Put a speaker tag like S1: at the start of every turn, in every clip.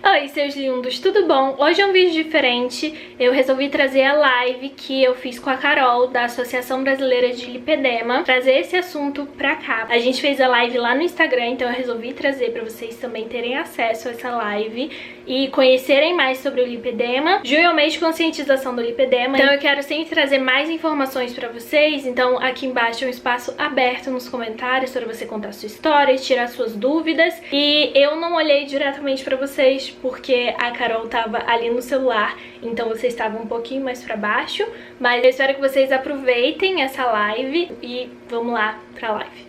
S1: Oi, seus lindos, tudo bom? Hoje é um vídeo diferente. Eu resolvi trazer a live que eu fiz com a Carol, da Associação Brasileira de Lipedema, trazer esse assunto pra cá. A gente fez a live lá no Instagram, então eu resolvi trazer pra vocês também terem acesso a essa live e conhecerem mais sobre o lipedema. Julho é o mês de conscientização do lipedema, então eu quero sempre trazer mais informações pra vocês. Então aqui embaixo é um espaço aberto nos comentários para você contar sua história, tirar suas dúvidas. E eu não olhei diretamente pra vocês porque a Carol tava ali no celular, então vocês estavam um pouquinho mais pra baixo, mas eu espero que vocês aproveitem essa live e vamos lá pra live.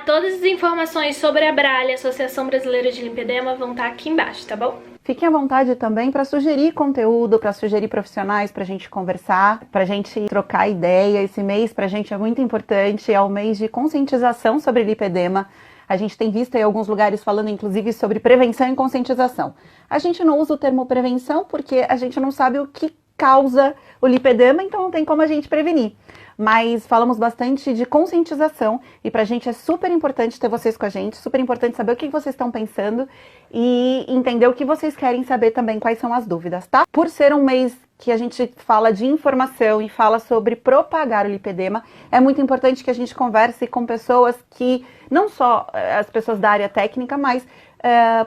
S1: Todas as informações sobre a Bralha, Associação Brasileira de Lipedema, vão estar aqui embaixo, tá bom?
S2: Fiquem à vontade também para sugerir conteúdo, para sugerir profissionais para a gente conversar, para a gente trocar ideia. Esse mês para a gente é muito importante, é o mês de conscientização sobre lipedema. A gente tem visto em alguns lugares falando inclusive sobre prevenção e conscientização. A gente não usa o termo prevenção porque a gente não sabe o que causa o lipedema, então não tem como a gente prevenir. Mas falamos bastante de conscientização e pra gente é super importante ter vocês com a gente, super importante saber o que vocês estão pensando e entender o que vocês querem saber também, quais são as dúvidas, tá? Por ser um mês que a gente fala de informação e fala sobre propagar o lipedema, é muito importante que a gente converse com pessoas que, não só as pessoas da área técnica, mas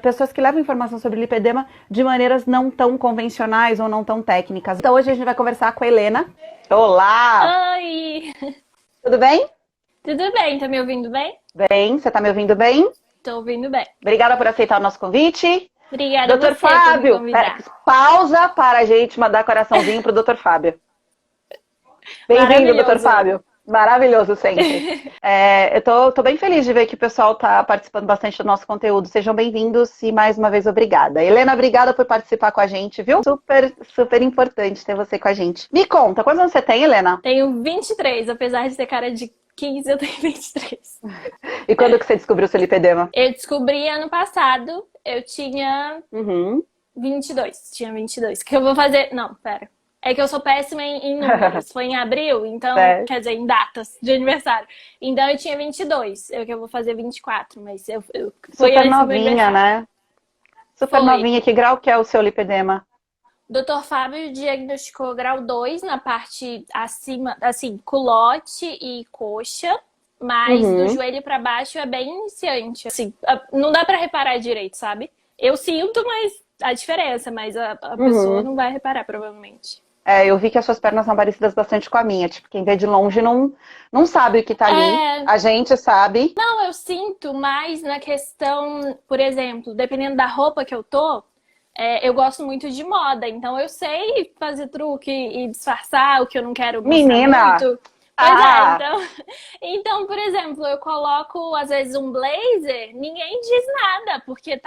S2: pessoas que levam informação sobre lipedema de maneiras não tão convencionais ou não tão técnicas. Então hoje a gente vai conversar com a Helena. Olá!
S1: Oi!
S2: Tudo bem?
S1: Tudo bem, tá me ouvindo bem?
S2: Bem, você tá me ouvindo bem?
S1: Tô ouvindo bem.
S2: Obrigada por aceitar o nosso convite.
S1: Obrigada
S2: Dr.
S1: a você por me
S2: Fábio,
S1: convidar.
S2: pausa para a gente mandar coraçãozinho pro Dr. Fábio. Bem-vindo, Dr. Fábio. Maravilhoso sempre. Eu tô bem feliz de ver que o pessoal tá participando bastante do nosso conteúdo. Sejam bem-vindos e mais uma vez obrigada. Helena, obrigada por participar com a gente, viu? Super, super importante ter você com a gente. Me conta, quantos anos você tem, Helena?
S1: Tenho 23, apesar de ter cara de 15, eu tenho 23.
S2: E quando que você descobriu o seu lipedema?
S1: Eu descobri ano passado, eu tinha 22. Tinha 22. O que eu vou fazer? Não, pera. É que eu sou péssima em números. Foi em abril, então, quer dizer, em datas de aniversário. Então eu tinha 22. Eu que eu vou fazer 24, mas foi
S2: super
S1: antes do meu
S2: novinha,
S1: aniversário.
S2: né? Super novinha. Que grau que é o seu lipedema?
S1: Dr. Fábio diagnosticou grau 2 na parte acima, assim, culote e coxa. Mas do joelho pra baixo é bem iniciante. Assim, não dá pra reparar direito, sabe? Eu sinto a diferença, mas a pessoa não vai reparar, provavelmente.
S2: Eu vi que as suas pernas são parecidas bastante com a minha. Tipo, quem vê de longe não sabe o que tá ali. A gente sabe.
S1: Não, eu sinto mais na questão, por exemplo, dependendo da roupa que eu tô, eu gosto muito de moda. Então eu sei fazer truque e disfarçar o que eu não quero mostrar muito. Então, por exemplo, eu coloco às vezes um blazer, ninguém diz nada, porque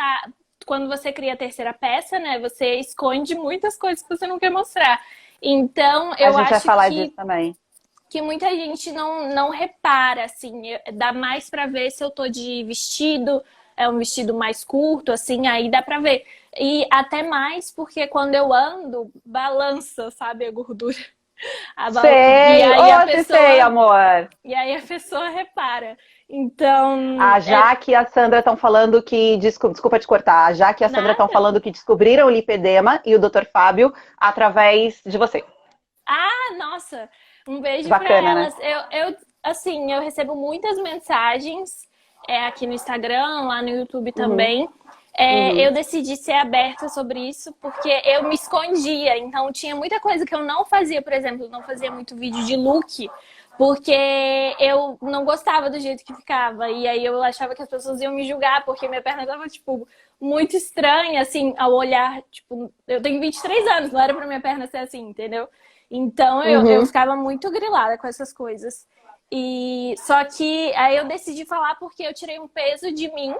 S1: quando você cria a terceira peça, né, você esconde muitas coisas que você não quer mostrar. Então, eu acho
S2: a gente vai falar disso também.
S1: Que muita gente não repara, assim, dá mais pra ver se eu tô de vestido, é um vestido mais curto, assim, aí dá pra ver. E até mais porque quando eu ando, balança, sabe, a gordura.
S2: Sei, amor.
S1: E aí a pessoa repara. Então...
S2: A Jaque e a Sandra estão falando que... Desculpa te cortar. A Jaque e a Sandra estão falando que descobriram o lipedema e o Dr. Fábio através de você.
S1: Nossa! Um beijo
S2: bacana,
S1: pra elas.
S2: Né?
S1: Eu recebo muitas mensagens aqui no Instagram, lá no YouTube também. Eu decidi ser aberta sobre isso porque eu me escondia. Então tinha muita coisa que eu não fazia, por exemplo, eu não fazia muito vídeo de look, porque eu não gostava do jeito que ficava. E aí eu achava que as pessoas iam me julgar, porque minha perna tava, tipo, muito estranha, assim, ao olhar. Tipo, eu tenho 23 anos, não era pra minha perna ser assim, entendeu? Então eu ficava muito grilada com essas coisas. Só que aí eu decidi falar porque eu tirei um peso de mim,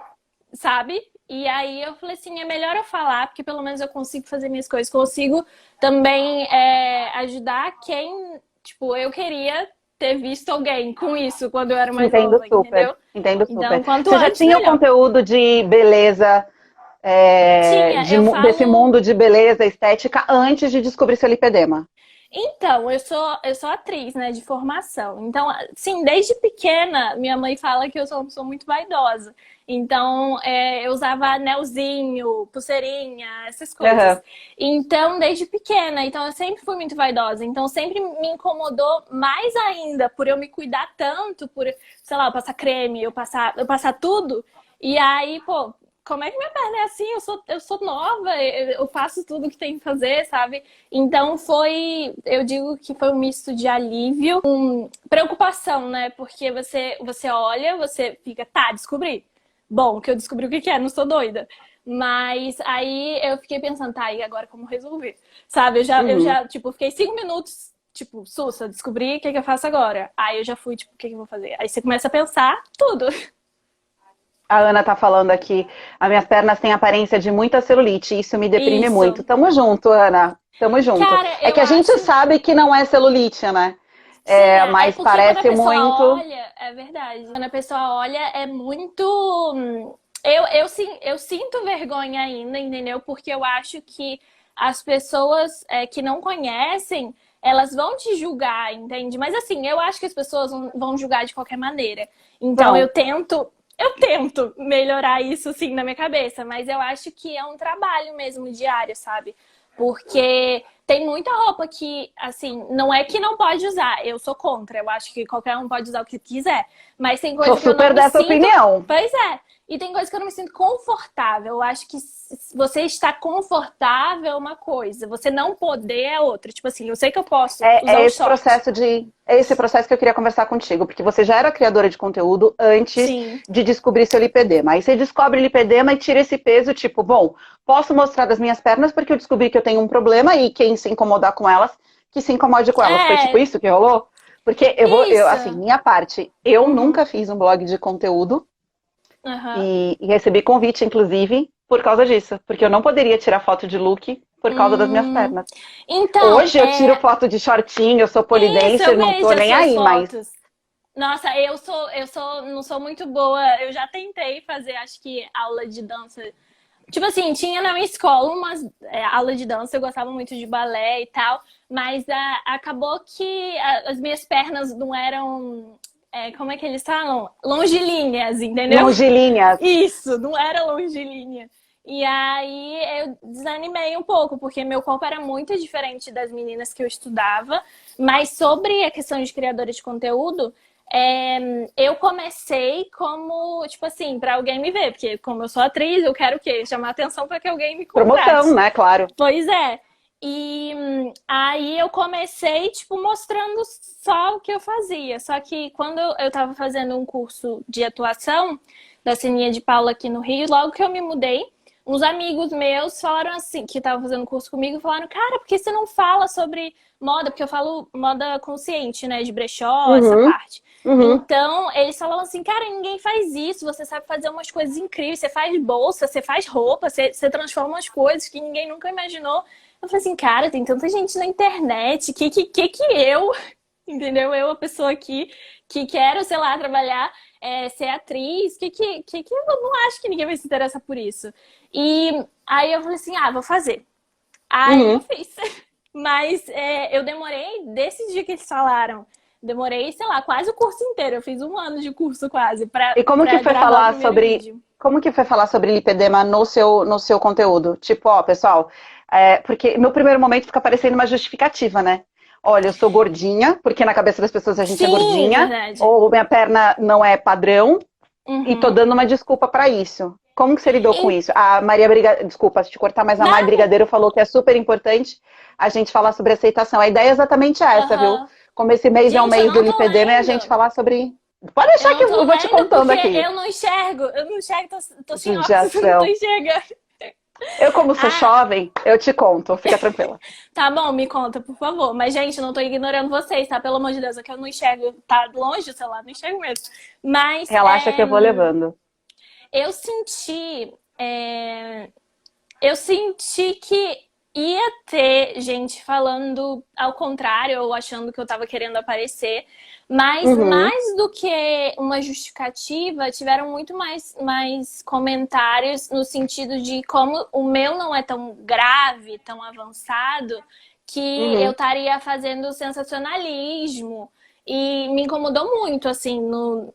S1: sabe? E aí eu falei assim, é melhor eu falar, porque pelo menos eu consigo fazer minhas coisas. Consigo também ajudar quem, tipo, eu queria ter visto alguém com isso quando eu era mais nova, entendeu?
S2: Entendo super.
S1: Então, quanto
S2: você já
S1: antes,
S2: tinha
S1: melhor.
S2: o conteúdo de beleza, desse mundo de beleza, estética, antes de descobrir seu lipedema?
S1: Então, eu sou atriz, né, de formação. Então, sim, desde pequena, minha mãe fala que eu sou uma pessoa muito vaidosa. Então, eu usava anelzinho, pulseirinha, essas coisas.
S2: Aham.
S1: Então, desde pequena, então eu sempre fui muito vaidosa. Então, sempre me incomodou mais ainda por eu me cuidar tanto, por, sei lá, eu passar creme, eu passar tudo. E aí, pô, como é que minha perna é assim? Eu sou nova, eu faço tudo que tem que fazer, sabe? Então eu digo que foi um misto de alívio, preocupação, né? Porque você olha, você fica, tá, descobri. Bom, que eu descobri o que que é, não sou doida. Mas aí eu fiquei pensando, tá, e agora como resolver? Sabe?
S2: Uhum.
S1: Tipo, fiquei 5 minutos, tipo, Sussa, descobri o que que eu faço agora. Aí eu já fui, tipo, o que que eu vou fazer? Aí você começa a pensar tudo.
S2: A Ana tá falando aqui, as minhas pernas têm aparência de muita celulite, isso me deprime muito.
S1: Isso.
S2: Tamo junto, Ana. Tamo junto.
S1: Cara,
S2: É que
S1: eu
S2: a gente
S1: acho.
S2: sabe que não é celulite, né?
S1: Sim,
S2: É,
S1: é
S2: mas
S1: porque quando a
S2: parece
S1: pessoa
S2: muito.
S1: olha, é verdade. Quando a pessoa olha, é muito. Eu sinto vergonha ainda, entendeu? Porque eu acho que as pessoas que não conhecem, elas vão te julgar, entende? Mas assim, eu acho que as pessoas vão julgar de qualquer maneira. Então
S2: Vão.
S1: eu tento melhorar isso assim na minha cabeça, mas eu acho que é um trabalho mesmo diário, sabe? Porque tem muita roupa que, assim, não é que não pode usar. Eu sou contra. Eu acho que qualquer um pode usar o que quiser. Mas tem
S2: Sou
S1: coisa que eu não
S2: super
S1: me
S2: dessa
S1: sinto.
S2: opinião.
S1: Pois é. E tem coisa que eu não me sinto confortável. Eu acho que você estar confortável é uma coisa, você não poder é outra. Tipo assim, eu sei que eu posso usar
S2: É
S1: o
S2: esse
S1: short.
S2: processo de, é esse processo que eu queria conversar contigo, porque você já era criadora de conteúdo antes
S1: Sim.
S2: de descobrir seu lipedema. Aí você descobre lipedema e tira esse peso, tipo, bom, posso mostrar das minhas pernas porque eu descobri que eu tenho um problema e quem se incomodar com elas, que se incomode com elas. Foi tipo
S1: É,
S2: isso que rolou? Porque assim,
S1: isso.
S2: minha parte, eu
S1: Uhum.
S2: nunca fiz um blog de conteúdo
S1: Aham.
S2: e recebi convite, inclusive, por causa disso, porque eu não poderia tirar foto de look por causa das minhas
S1: Hum.
S2: pernas.
S1: Então,
S2: Hoje eu tiro foto de shortinho, eu sou
S1: isso,
S2: polidense,
S1: eu
S2: não tô
S1: vejo as
S2: nem
S1: suas
S2: aí, mas
S1: fotos. Nossa, não sou muito boa. Eu já tentei fazer, acho que aula de dança. Tipo assim, tinha na minha escola umas aula de dança, eu gostava muito de balé e tal, mas acabou que as minhas pernas não eram, como é que eles falam? Longilíneas, entendeu?
S2: longilíneas.
S1: Isso, não era longilínea. E aí eu desanimei um pouco, porque meu corpo era muito diferente das meninas que eu estudava. Mas sobre a questão de criadora de conteúdo, eu comecei como, tipo assim, para alguém me ver, porque como eu sou atriz, eu quero o quê? Chamar atenção para que alguém me
S2: Promoção,
S1: contrate.
S2: né? Claro.
S1: Pois é. E aí eu comecei, tipo, mostrando só o que eu fazia. Só que quando eu tava fazendo um curso de atuação da Cininha de Paula aqui no Rio, logo que eu me mudei, uns amigos meus falaram assim, que estavam fazendo curso comigo, falaram, cara, por que você não fala sobre moda? Porque eu falo moda consciente, né? De brechó, essa
S2: Uhum,
S1: parte.
S2: uhum.
S1: Então, eles falavam assim, cara, ninguém faz isso, você sabe fazer umas coisas incríveis, você faz bolsa, você faz roupa, você transforma umas coisas que ninguém nunca imaginou. Eu falei assim, cara, tem tanta gente na internet, que eu, entendeu? Eu, a pessoa aqui, que quero, sei lá, trabalhar, ser atriz, que eu não acho que ninguém vai se interessar por isso. E aí eu falei assim, ah, vou fazer. Aí eu
S2: Uhum.
S1: fiz. Mas eu demorei, desse dia que eles falaram, demorei, sei lá, quase o curso inteiro. Eu fiz 1 ano de curso quase
S2: E como que
S1: pra
S2: foi
S1: gravar o
S2: falar
S1: primeiro
S2: sobre
S1: vídeo.
S2: como que foi falar sobre lipedema no seu conteúdo? Tipo, ó, pessoal, porque no primeiro momento fica parecendo uma justificativa, né? Olha, eu sou gordinha, porque na cabeça das pessoas a gente é
S1: Sim,
S2: gordinha,
S1: verdade.
S2: ou minha perna não é padrão, e tô
S1: Uhum.
S2: dando uma desculpa pra isso. Como que você lidou com
S1: E
S2: isso? A Maria Brigadeiro, desculpa te cortar, mas a Mai
S1: nada.
S2: Brigadeiro falou que é super importante a gente falar sobre aceitação. A ideia é exatamente essa, viu?
S1: Aham.
S2: Como esse mês é o
S1: Gente, eu
S2: mês do
S1: não tô
S2: lipedema, é a gente
S1: lendo.
S2: falar sobre. Pode
S1: Eu
S2: deixar que
S1: não tô
S2: eu vou te
S1: lendo
S2: contando
S1: porque
S2: aqui.
S1: eu não enxergo, tô sem óculos, eu não tô
S2: Judiação.
S1: enxergando.
S2: Eu, como sou
S1: Ah,
S2: jovem, eu te conto, fica tranquila.
S1: tá bom, me conta, por favor. Mas, gente, eu não tô ignorando vocês, tá? Pelo amor de Deus, é que eu não enxergo, tá longe o celular, não enxergo mesmo. Mas
S2: Relaxa que eu vou levando.
S1: eu senti. é, eu senti que ia ter gente falando ao contrário, ou achando que eu tava querendo aparecer, mas
S2: Uhum.
S1: mais do que uma justificativa, tiveram muito mais comentários no sentido de como o meu não é tão grave, tão avançado, que eu
S2: Uhum.
S1: estaria fazendo sensacionalismo. E me incomodou muito, assim,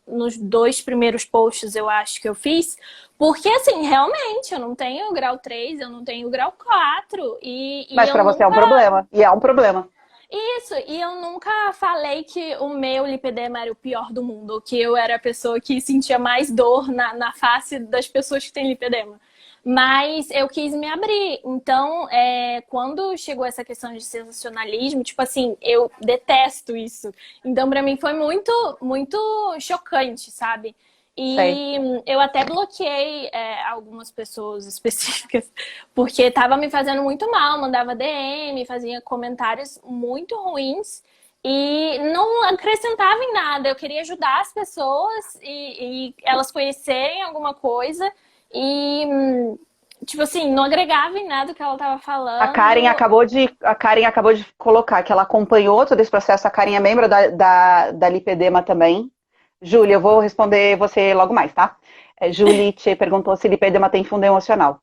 S1: nos 2 primeiros posts, eu acho que eu fiz. Porque, assim, realmente, eu não tenho grau 3, eu não tenho grau 4. E
S2: Mas
S1: eu
S2: para você é um
S1: nunca.
S2: problema. E é um problema.
S1: Isso, e eu nunca falei que o meu lipedema era o pior do mundo, ou que eu era a pessoa que sentia mais dor na face das pessoas que têm lipedema. Mas eu quis me abrir. Então, quando chegou essa questão de sensacionalismo, tipo assim, eu detesto isso. Então, pra mim foi muito, muito chocante, sabe?
S2: Sei.
S1: E eu até bloqueei algumas pessoas específicas, porque tava me fazendo muito mal, mandava DM, fazia comentários muito ruins e não acrescentava em nada. Eu queria ajudar as pessoas e elas conhecerem alguma coisa e, tipo assim, não agregava em nada o que ela tava falando.
S2: A Karen acabou de colocar que ela acompanhou todo esse processo. A Karen é membro da Lipedema também. Júlia, eu vou responder você logo mais, tá? Julie te perguntou se lipedema tem fundo emocional.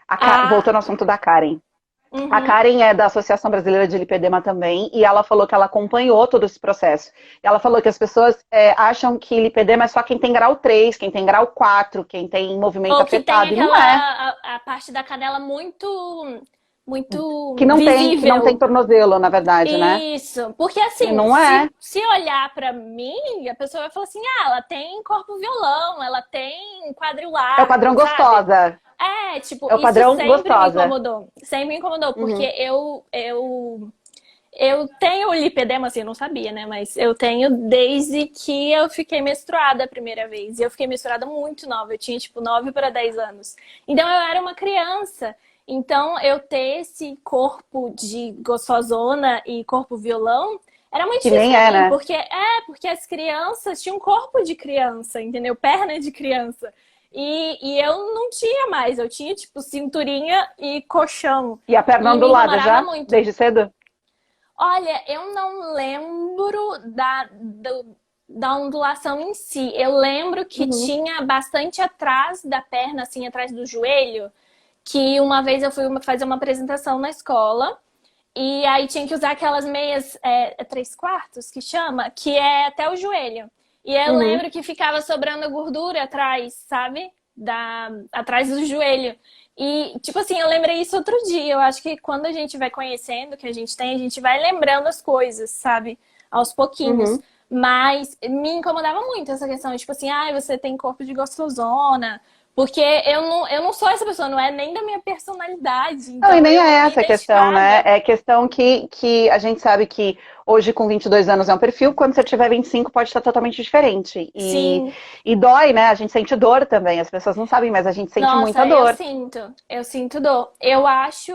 S1: Ah,
S2: Voltando ao assunto da Karen. A
S1: uhum.
S2: Karen é da Associação Brasileira de Lipedema também, e ela falou que ela acompanhou todo esse processo. Ela falou que as pessoas acham que lipedema é só quem tem grau 3, quem tem grau 4, quem tem movimento
S1: Ou que tem
S2: afetado, e não é.
S1: a parte da canela muito,
S2: Que
S1: muito
S2: não tem
S1: visível.
S2: tornozelo, na verdade, né?
S1: Isso, porque
S2: E
S1: assim,
S2: não é.
S1: se olhar pra mim, a pessoa vai falar assim: ah, ela tem corpo violão, ela tem quadril
S2: É o padrão
S1: largo, sabe?
S2: gostosa.
S1: Tipo,
S2: É o
S1: isso
S2: padrão gostosa.
S1: sempre me incomodou, porque
S2: Uhum.
S1: eu tenho lipedema, assim, eu não sabia, né? Mas eu tenho desde que eu fiquei menstruada a primeira vez. E eu fiquei menstruada muito nova, eu tinha tipo 9 para 10 anos. Então eu era uma criança. Então eu ter esse corpo de gostosona e corpo violão era muito
S2: Que
S1: difícil
S2: nem
S1: pra
S2: é,
S1: mim,
S2: né?
S1: porque as crianças tinham corpo de criança, entendeu? Perna de criança. E eu não tinha mais, eu tinha tipo cinturinha e colchão.
S2: E a perna
S1: E me
S2: ondulada
S1: incomodava
S2: já?
S1: muito.
S2: Desde cedo?
S1: Olha, eu não lembro da ondulação em si. Eu lembro que
S2: Uhum.
S1: tinha bastante atrás da perna, assim, atrás do joelho, que uma vez eu fui fazer uma apresentação na escola, e aí tinha que usar aquelas meias 3/4 que chama, que é até o joelho. E eu
S2: Uhum.
S1: lembro que ficava sobrando gordura atrás, sabe? Atrás do joelho. E, tipo assim, eu lembrei isso outro dia. Eu acho que quando a gente vai conhecendo o que a gente tem, a gente vai lembrando as coisas, sabe? Aos pouquinhos.
S2: Uhum.
S1: Mas me incomodava muito essa questão, tipo assim, ah, você tem corpo de gostosona. Porque eu não sou essa pessoa, não é nem da minha personalidade.
S2: Não, e
S1: Então
S2: nem
S1: eu
S2: é
S1: não me
S2: essa a questão, né?
S1: identificava.
S2: É questão que a gente sabe que hoje com 22 anos é um perfil, quando você tiver 25 pode estar totalmente diferente.
S1: Sim,
S2: E dói, né? A gente sente dor também. As pessoas não sabem, mas a gente sente muita
S1: nossa,
S2: dor.
S1: eu sinto dor. Eu acho,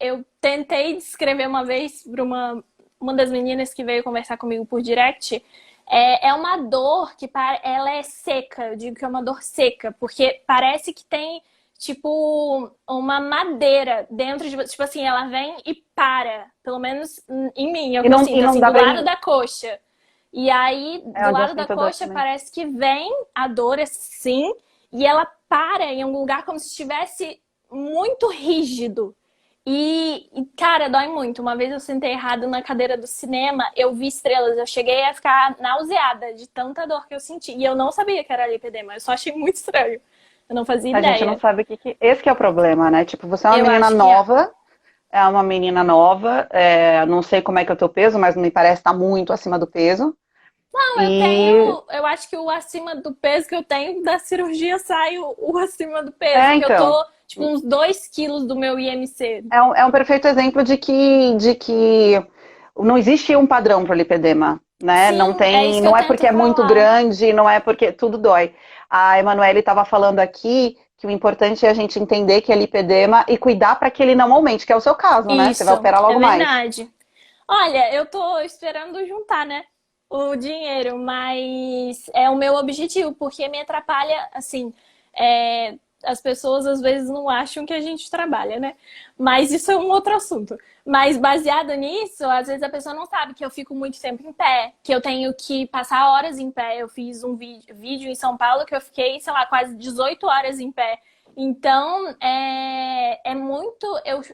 S1: eu tentei descrever uma vez para uma das meninas que veio conversar comigo por direct. É uma dor que ela é seca, eu digo que é uma dor seca, porque parece que tem, tipo, uma madeira dentro de você. Tipo assim, ela vem e para, pelo menos em mim, é o que eu
S2: E
S1: sinto,
S2: não
S1: assim,
S2: dá
S1: do lado
S2: bem.
S1: da coxa. E aí,
S2: É
S1: do
S2: onde eu
S1: lado da
S2: sinto dor
S1: coxa,
S2: também.
S1: parece que vem a dor assim, e ela para em algum lugar como se estivesse muito rígido. Cara, dói muito. Uma vez eu sentei errado na cadeira do cinema, eu vi estrelas, eu cheguei a ficar nauseada de tanta dor que eu senti. E eu não sabia que era lipedema, eu só achei muito estranho. Eu não fazia
S2: A gente não
S1: ideia.
S2: sabe o que. Esse que é o problema, né? Tipo, você
S1: Eu acho que é.
S2: é uma menina nova, não sei como é que é o teu peso, mas não me parece estar muito acima do peso.
S1: Não,
S2: E.
S1: eu acho que o acima do peso que eu tenho da cirurgia sai o acima do peso, que eu
S2: Então.
S1: tô, tipo, uns 2 quilos do meu IMC.
S2: É um perfeito exemplo de que não existe um padrão para o lipedema, né? Não
S1: Sim, é isso
S2: tem,
S1: que eu
S2: não é
S1: tento
S2: porque é muito
S1: falar.
S2: grande, não é porque tudo dói. A Emanuele estava falando aqui que o importante é a gente entender que é lipedema e cuidar para que ele não aumente, que é o seu caso, né? Você
S1: Isso,
S2: vai operar
S1: é
S2: logo mais.
S1: verdade. Olha, eu tô esperando juntar, né, o dinheiro, mas é o meu objetivo, porque me atrapalha, assim, as pessoas às vezes não acham que a gente trabalha, né? Mas isso é um outro assunto. Mas baseado nisso, às vezes a pessoa não sabe que eu fico muito tempo em pé, que eu tenho que passar horas em pé. Eu fiz um vídeo em São Paulo que eu fiquei, sei lá, quase 18 horas em pé. Então, é muito.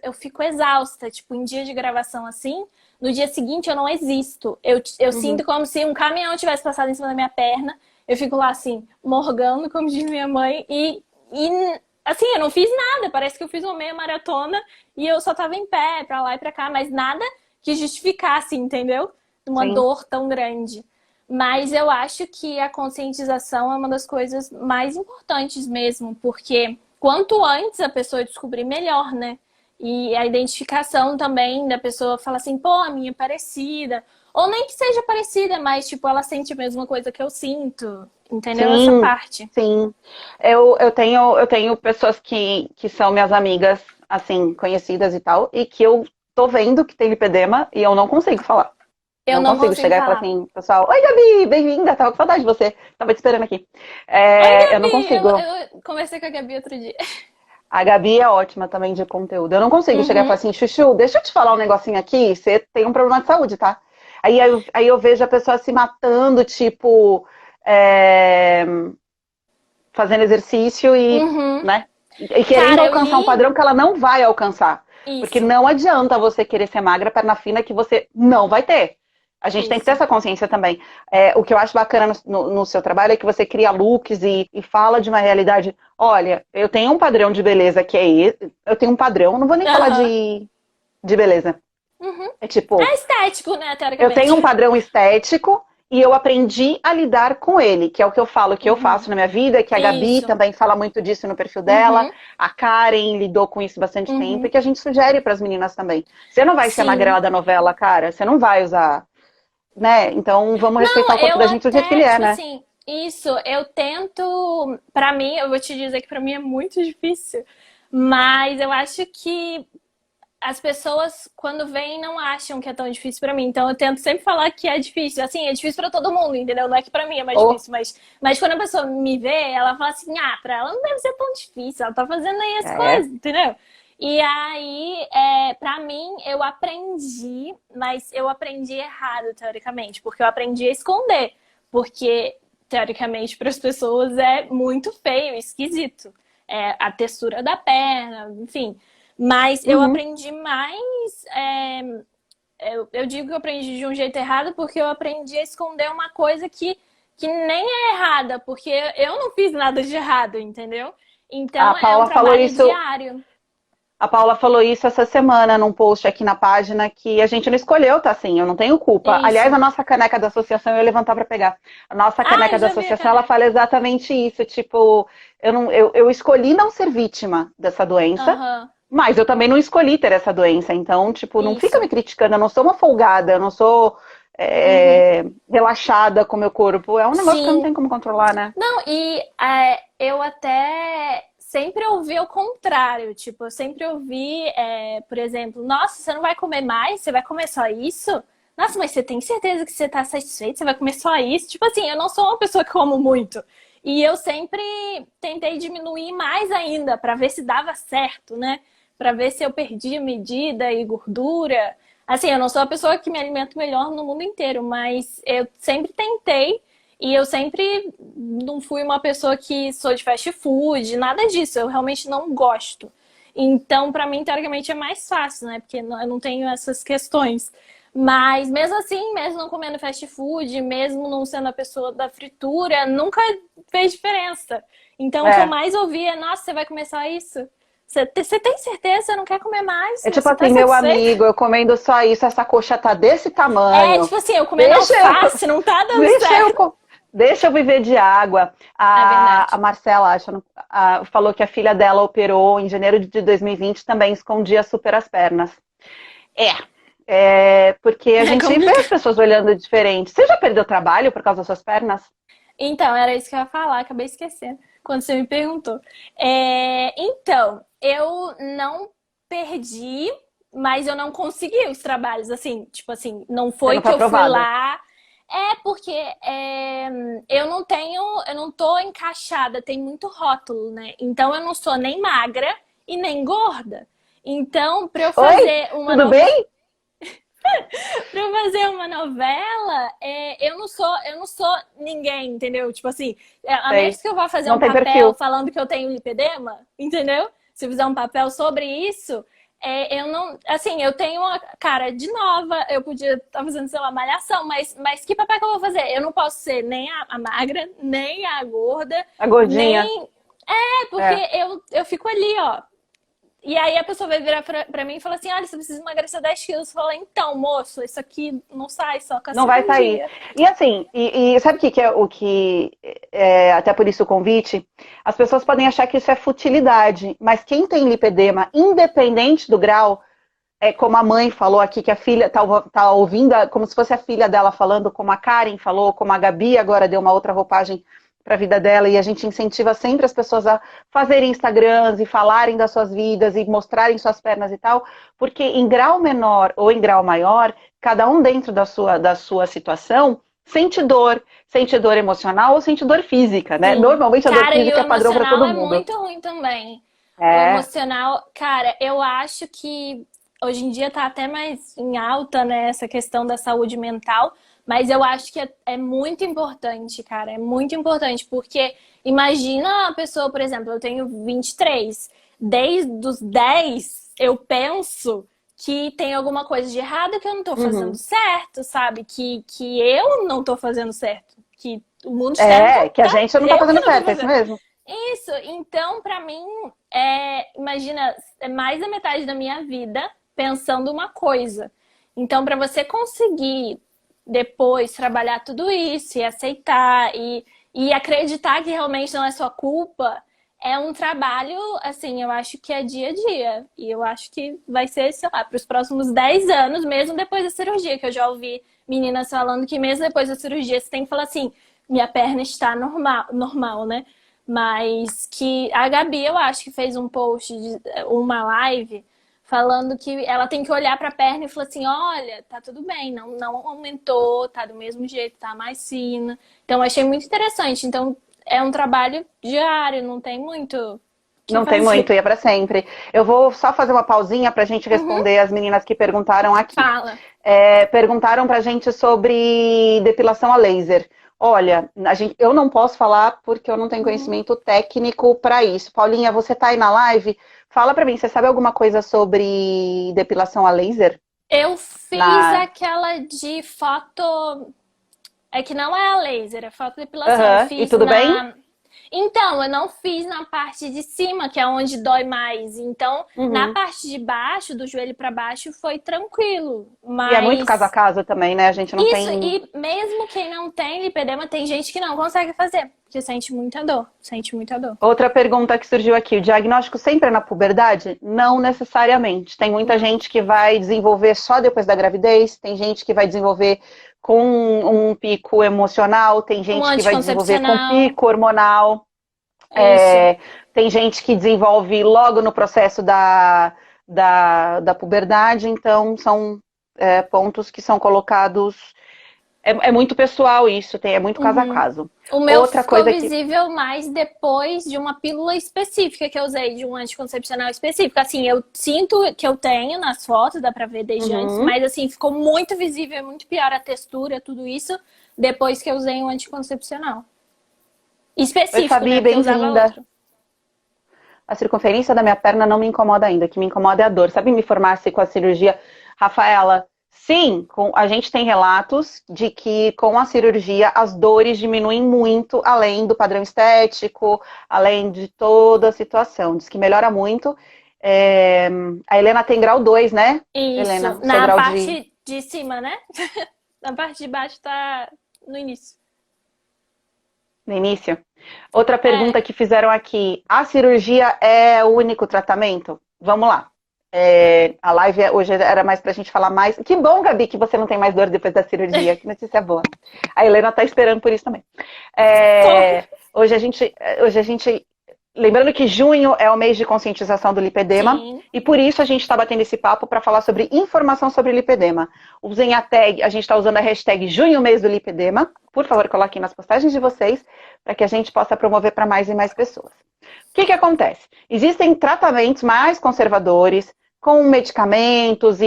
S1: Eu fico exausta, tipo, em dia de gravação assim. No dia seguinte eu não existo. Eu
S2: Uhum.
S1: sinto como se um caminhão tivesse passado em cima da minha perna. Eu fico lá assim, morgando, como diz minha mãe, e assim, eu não fiz nada. Parece que eu fiz uma meia maratona e eu só tava em pé, pra lá e pra cá, mas nada que justificasse, entendeu? Uma
S2: Sim,
S1: dor tão grande. Mas eu acho que a conscientização é uma das coisas mais importantes mesmo, porque quanto antes a pessoa descobrir, melhor, né? E a identificação também da pessoa fala assim, pô, a minha é parecida. Ou nem que seja parecida, mas tipo, ela sente a mesma coisa que eu sinto. Entendeu? Essa
S2: sim,
S1: parte.
S2: sim. Eu tenho pessoas que são minhas amigas, assim, conhecidas e tal, e que eu tô vendo que tem lipedema e eu não consigo falar.
S1: Eu
S2: Não
S1: não
S2: consigo
S1: consigo
S2: chegar e falar
S1: falar.
S2: assim, pessoal, oi Gabi, bem-vinda, tava com saudade de você, tava te esperando aqui.
S1: Oi,
S2: Eu não
S1: Gabi!
S2: consigo.
S1: Eu conversei com a Gabi outro dia.
S2: A Gabi é ótima também de conteúdo. Eu não consigo chegar e falar
S1: Uhum.
S2: assim, Chuchu, deixa eu te falar um negocinho aqui, você tem um problema de saúde, tá? Aí eu vejo a pessoa se matando, tipo, é, fazendo exercício e,
S1: Uhum.
S2: né? E querendo
S1: Cara, eu
S2: alcançar um
S1: li
S2: padrão que ela não vai alcançar. Porque
S1: isso.
S2: não adianta você querer ser magra, perna fina, que você não vai ter. A gente tem que ter
S1: Isso.
S2: essa consciência também. O que eu acho bacana no seu trabalho é que você cria looks e fala de uma realidade. Olha, eu tenho um padrão de beleza que é esse. Eu tenho um padrão, não vou nem falar
S1: Aham.
S2: de beleza.
S1: Uhum.
S2: É tipo,
S1: É estético, né,
S2: eu tenho um
S1: teoricamente.
S2: padrão estético e eu aprendi a lidar com ele, que é o que eu falo que eu
S1: Uhum.
S2: faço na minha vida, que a Gabi
S1: Isso.
S2: também fala muito disso no perfil dela,
S1: Uhum.
S2: a Karen lidou com isso bastante tempo e
S1: Uhum.
S2: que a gente sugere para as meninas também. Você não vai ser a
S1: Sim.
S2: magrela da novela, cara, você não vai usar, né? Então vamos
S1: Não,
S2: respeitar o corpo
S1: eu
S2: da gente do jeito que
S1: até,
S2: ele é,
S1: tipo
S2: né?
S1: assim, isso, eu tento, pra mim, eu vou te dizer que pra mim é muito difícil, mas eu acho que as pessoas, quando vêm, não acham que é tão difícil pra mim. Então eu tento sempre falar que é difícil. Assim, é difícil pra todo mundo, entendeu? Não é que pra mim é mais
S2: Ou
S1: difícil, mas quando a pessoa me vê, ela fala assim: ah, pra ela não deve ser tão difícil, ela tá fazendo aí as
S2: é,
S1: coisas, entendeu? E aí, pra mim, eu aprendi, mas eu aprendi errado, teoricamente, porque eu aprendi a esconder. Porque, teoricamente, para as pessoas é muito feio, esquisito. A textura da perna, enfim. Mas eu
S2: uhum.
S1: aprendi mais. Eu digo que eu aprendi de um jeito errado porque eu aprendi a esconder uma coisa que nem é errada, porque eu não fiz nada de errado, entendeu?
S2: A
S1: Então é um
S2: Paula falou
S1: trabalho
S2: isso.
S1: diário.
S2: A Paula falou isso essa semana num post aqui na página que a gente não escolheu, tá assim, eu não tenho culpa. Aliás, a
S1: Isso.
S2: nossa caneca da associação eu ia levantar para pegar. A nossa
S1: Ah,
S2: caneca
S1: eu
S2: da
S1: já vi a
S2: associação, ela
S1: caneca.
S2: fala exatamente isso, tipo, eu escolhi não ser vítima dessa doença,
S1: Aham.
S2: mas eu também não escolhi ter essa doença. Então, tipo, não fica me
S1: Isso.
S2: criticando, eu não sou uma folgada, eu não sou
S1: Uhum.
S2: relaxada com o meu corpo. É um negócio que eu não
S1: Sim.
S2: tenho como controlar, né?
S1: Não, e eu até sempre ouvi o contrário. Tipo, eu sempre ouvi, por exemplo, nossa, você não vai comer mais? Você vai comer só isso? Nossa, mas você tem certeza que você tá satisfeito? Você vai comer só isso? Tipo assim, eu não sou uma pessoa que como muito. E eu sempre tentei diminuir mais ainda para ver se dava certo, né? Para ver se eu perdia medida e gordura. Assim, eu não sou a pessoa que me alimento melhor no mundo inteiro, mas eu sempre tentei e eu sempre não fui uma pessoa que sou de fast food, nada disso. Eu realmente não gosto. Então, para mim, teoricamente, é mais fácil, né? Porque eu não tenho essas questões. Mas mesmo assim, mesmo não comendo fast food, mesmo não sendo a pessoa da fritura, nunca fez diferença. Então, o que eu
S2: É.
S1: mais ouvi é: nossa, você vai comer só isso? Você tem certeza? Você não quer comer mais?
S2: É tipo
S1: Você tá
S2: assim, meu
S1: satisfeito?
S2: amigo, eu comendo só isso, essa coxa tá desse
S1: É,
S2: tamanho.
S1: tipo assim, eu comendo
S2: Deixa eu,
S1: alface, não tá dando
S2: deixa eu,
S1: certo.
S2: deixa eu viver de água.
S1: É
S2: A
S1: verdade.
S2: Marcela, acho, falou que a filha dela operou em janeiro de 2020, também escondia super as pernas. Porque a
S1: É
S2: gente vê as
S1: complicado.
S2: pessoas olhando diferente. Você já perdeu trabalho por causa das suas pernas?
S1: Então, era isso que eu ia falar, acabei esquecendo quando você me perguntou. Então, eu não perdi, mas eu não consegui os trabalhos, assim, tipo assim, não
S2: Você
S1: foi
S2: não
S1: que
S2: foi
S1: eu fui
S2: aprovada.
S1: lá. Porque eu não tô encaixada, tem muito rótulo, né? Então eu não sou nem magra e nem gorda. Então, para eu
S2: Oi,
S1: fazer uma
S2: tudo
S1: norma.
S2: bem?
S1: Pra fazer uma novela, eu não sou ninguém, entendeu? Tipo assim, a
S2: Sei.
S1: menos que eu vá fazer
S2: Não
S1: um
S2: tem
S1: papel
S2: perfil.
S1: falando que eu tenho lipedema, entendeu? Se eu fizer um papel sobre isso, eu não. Assim, eu tenho uma cara de nova, eu podia estar fazendo, sei lá, malhação, mas que papel que eu vou fazer? Eu não posso ser nem a magra, nem a gorda,
S2: A gordinha.
S1: nem. É, porque
S2: É.
S1: eu fico ali, ó. E aí a pessoa vai virar pra mim e falar assim, olha, você precisa emagrecer 10 quilos. Eu falo, então, moço, isso aqui não sai só com a
S2: Não vai sair.
S1: cirurgia.
S2: E assim, e sabe o que, que é o que é, até por isso o convite? As pessoas podem achar que isso é futilidade, mas quem tem lipedema, independente do grau, é como a mãe falou aqui, que a filha tá ouvindo, como se fosse a filha dela falando, como a Karen falou, como a Gabi agora deu uma outra roupagem para a vida dela, e a gente incentiva sempre as pessoas a fazerem Instagrams e falarem das suas vidas e mostrarem suas pernas e tal, porque em grau menor ou em grau maior, cada um dentro da sua situação sente dor emocional ou sente dor física, né?
S1: Sim.
S2: Normalmente a dor
S1: Cara, e o
S2: física é padrão para
S1: emocional
S2: todo
S1: é
S2: mundo.
S1: muito ruim também. O
S2: É.
S1: emocional, cara, eu acho que hoje em dia tá até mais em alta, né, essa questão da saúde mental, mas eu acho que é muito importante, cara, é muito importante, porque imagina a pessoa, por exemplo, eu tenho 23, desde os 10 eu penso que tem alguma coisa de errado que eu não tô fazendo
S2: Uhum.
S1: certo, sabe? Que eu não tô fazendo certo, que o mundo externo
S2: É, que a
S1: tá
S2: gente não tá
S1: eu que
S2: fazendo
S1: não tô
S2: certo, é isso
S1: fazendo.
S2: mesmo.
S1: Isso, então, pra mim, imagina, é mais da metade da minha vida pensando uma coisa. Então, pra você conseguir depois trabalhar tudo isso e aceitar e acreditar que realmente não é sua culpa, é um trabalho, assim, eu acho que é dia a dia. E eu acho que vai ser, sei lá, para os próximos 10 anos, mesmo depois da cirurgia, que eu já ouvi meninas falando que mesmo depois da cirurgia você tem que falar assim, minha perna está normal, né? Mas que a Gabi, eu acho que fez um post, uma live, falando que ela tem que olhar para a perna e falar assim: olha, tá tudo bem, não aumentou, tá do mesmo jeito, tá mais fina. Então, eu achei muito interessante. Então, é um trabalho diário, não tem muito o que
S2: Não tem muito,
S1: fazer.
S2: e é para sempre. Eu vou só fazer uma pausinha para a gente
S1: Uhum,
S2: responder as meninas que perguntaram aqui.
S1: fala.
S2: Perguntaram para a gente sobre depilação a laser. Olha, eu não posso falar porque eu não tenho
S1: Uhum.
S2: conhecimento técnico para isso. Paulinha, você está aí na live? Fala para mim, você sabe alguma coisa sobre depilação a laser?
S1: Eu fiz
S2: Na...
S1: aquela de foto. É que não é a laser, é fotodepilação. Eu
S2: Uhum. E
S1: fiz
S2: tudo bem?
S1: na. Então, eu não fiz na parte de cima, que é onde dói mais. Então, na
S2: Uhum.
S1: parte de baixo, do joelho para baixo, foi tranquilo.
S2: E é muito caso a
S1: Mas
S2: caso também, né? A gente não
S1: isso,
S2: tem.
S1: e mesmo quem não tem lipedema, tem gente que não consegue fazer, porque sente muita dor. Sente muita dor.
S2: Outra pergunta que surgiu aqui: o diagnóstico sempre é na puberdade? Não necessariamente. Tem muita
S1: Não.
S2: gente que vai desenvolver só depois da gravidez, tem gente que vai desenvolver com um pico emocional, tem
S1: Um
S2: gente que vai desenvolver com
S1: anticoncepcional,
S2: pico hormonal,
S1: isso.
S2: tem gente que desenvolve logo no processo da puberdade, então são pontos que são colocados. É muito pessoal isso, é muito caso a
S1: Uhum.
S2: caso.
S1: O meu
S2: Outra
S1: ficou
S2: coisa que.
S1: visível mais depois de uma pílula específica que eu usei, de um anticoncepcional específico. Assim, eu sinto que eu tenho nas fotos, dá pra ver desde antes,
S2: Uhum.
S1: mas assim, ficou muito visível, é muito pior a textura, tudo isso, depois que eu usei um anticoncepcional.
S2: Oi,
S1: Específico, né?
S2: Fabi,
S1: Porque eu usava
S2: bem-vinda.
S1: outro.
S2: A circunferência da minha perna não me incomoda ainda, o que me incomoda é a dor. Sabe me informar-se com a cirurgia? Rafaela, sim, a gente tem relatos de que com a cirurgia as dores diminuem muito, além do padrão estético, além de toda a situação. Diz que melhora muito. É, a Helena tem grau 2, né?
S1: Isso,
S2: Helena, o seu
S1: na
S2: grau de
S1: parte de cima, né? Na parte de baixo tá no início.
S2: no início. Outra
S1: É.
S2: pergunta que fizeram aqui: a cirurgia é o único tratamento? Vamos lá. A live hoje era mais pra gente falar mais. Que bom, Gabi, que você não tem mais dor depois da cirurgia. Que notícia boa. A Helena tá esperando por isso também.
S1: Tô.
S2: É, hoje a gente. Lembrando que junho é o mês de conscientização do lipedema.
S1: Sim.
S2: E por isso a gente está batendo esse papo para falar sobre informação sobre lipedema. Usem a tag, a gente está usando a hashtag Junho Mês do Lipedema. Por favor, coloquem nas postagens de vocês para que a gente possa promover para mais e mais pessoas. O que acontece? Existem tratamentos mais conservadores, com medicamentos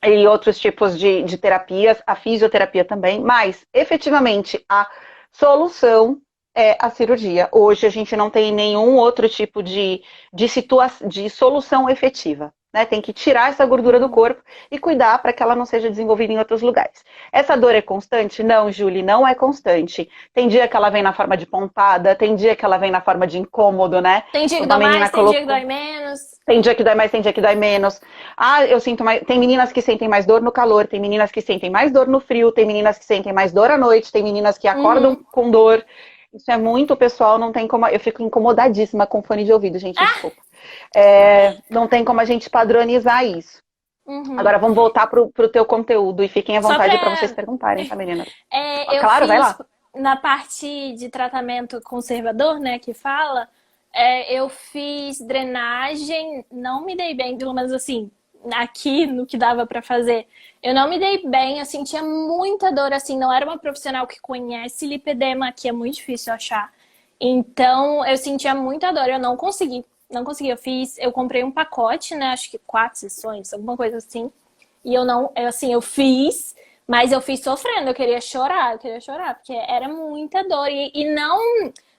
S2: e outros tipos de terapias, a fisioterapia também, mas efetivamente a solução é a cirurgia. Hoje a gente não tem nenhum outro tipo de solução efetiva. Né? Tem que tirar essa gordura do corpo e cuidar para que ela não seja desenvolvida em outros lugares. Essa dor é constante? Não, Julie, não é constante. Tem dia que ela vem na forma de pontada, tem dia que ela vem na forma de incômodo, né?
S1: Tem dia que
S2: Uma
S1: dói
S2: menina
S1: mais, tem
S2: colocou...
S1: dia que dói menos.
S2: Tem dia que dói mais, tem dia que dói menos. Ah, eu sinto mais. Tem meninas que sentem mais dor no calor, tem meninas que sentem mais dor no frio, tem meninas que sentem mais dor à noite, tem meninas que acordam com dor. Isso é muito pessoal, não tem como. Eu fico incomodadíssima com fone de ouvido, gente, desculpa. Não tem como a gente padronizar isso. Agora vamos voltar pro teu conteúdo e fiquem à vontade para vocês perguntarem, tá, meninas?
S1: Claro,
S2: vai lá.
S1: Na parte de tratamento conservador, né, que fala, eu fiz drenagem, não me dei bem, pelo menos assim, aqui no que dava pra fazer. Eu não me dei bem, eu sentia muita dor, assim, não era uma profissional que conhece lipedema, que é muito difícil achar. Então, eu sentia muita dor, eu não consegui. Não consegui, eu comprei um pacote, né, acho que 4 sessões, alguma coisa assim. E eu fiz, mas eu fiz sofrendo, eu queria chorar, porque era muita dor. E não,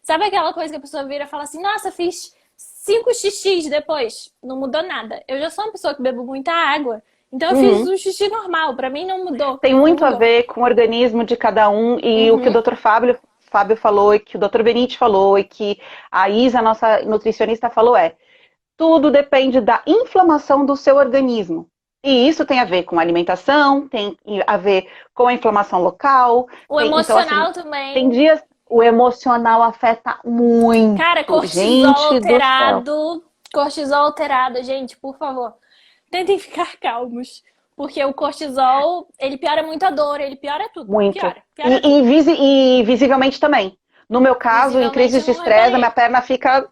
S1: sabe aquela coisa que a pessoa vira e fala assim, nossa, fiz 5 xixis depois, não mudou nada. Eu já sou uma pessoa que bebo muita água, então eu fiz um xixi normal, pra mim não mudou.
S2: Tem muito a ver com o organismo de cada um e o que o Dr. Fábio falou, e que o Dr. Benite falou, e que a Isa, nossa nutricionista, falou tudo depende da inflamação do seu organismo. E isso tem a ver com a alimentação, tem a ver com a inflamação local.
S1: Emocional então, assim, também.
S2: Tem dias... O emocional afeta muito.
S1: Cara, cortisol alterado, gente, por favor, tentem ficar calmos. Porque o cortisol, ele piora muito a dor, ele piora tudo.
S2: Muito.
S1: Piora
S2: e visivelmente também. No meu caso, em crises de estresse, a minha perna fica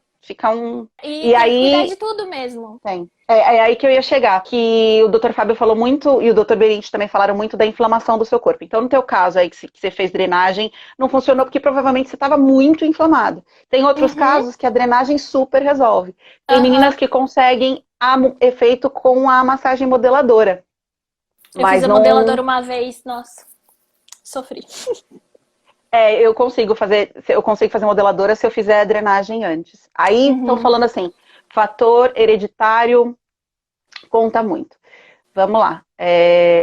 S2: um...
S1: E aí, tem que cuidar de tudo mesmo.
S2: Tem. É aí que eu ia chegar. Que o Dr. Fábio falou muito, e o Dr. Benite também falaram muito da inflamação do seu corpo. Então, no teu caso aí, que você fez drenagem, não funcionou porque provavelmente você estava muito inflamado. Tem outros casos que a drenagem super resolve. Tem meninas que conseguem efeito com a massagem modeladora.
S1: Eu fiz a modeladora uma vez, nossa, sofri.
S2: Eu consigo fazer modeladora se eu fizer a drenagem antes. Aí estão falando assim, fator hereditário conta muito. Vamos lá.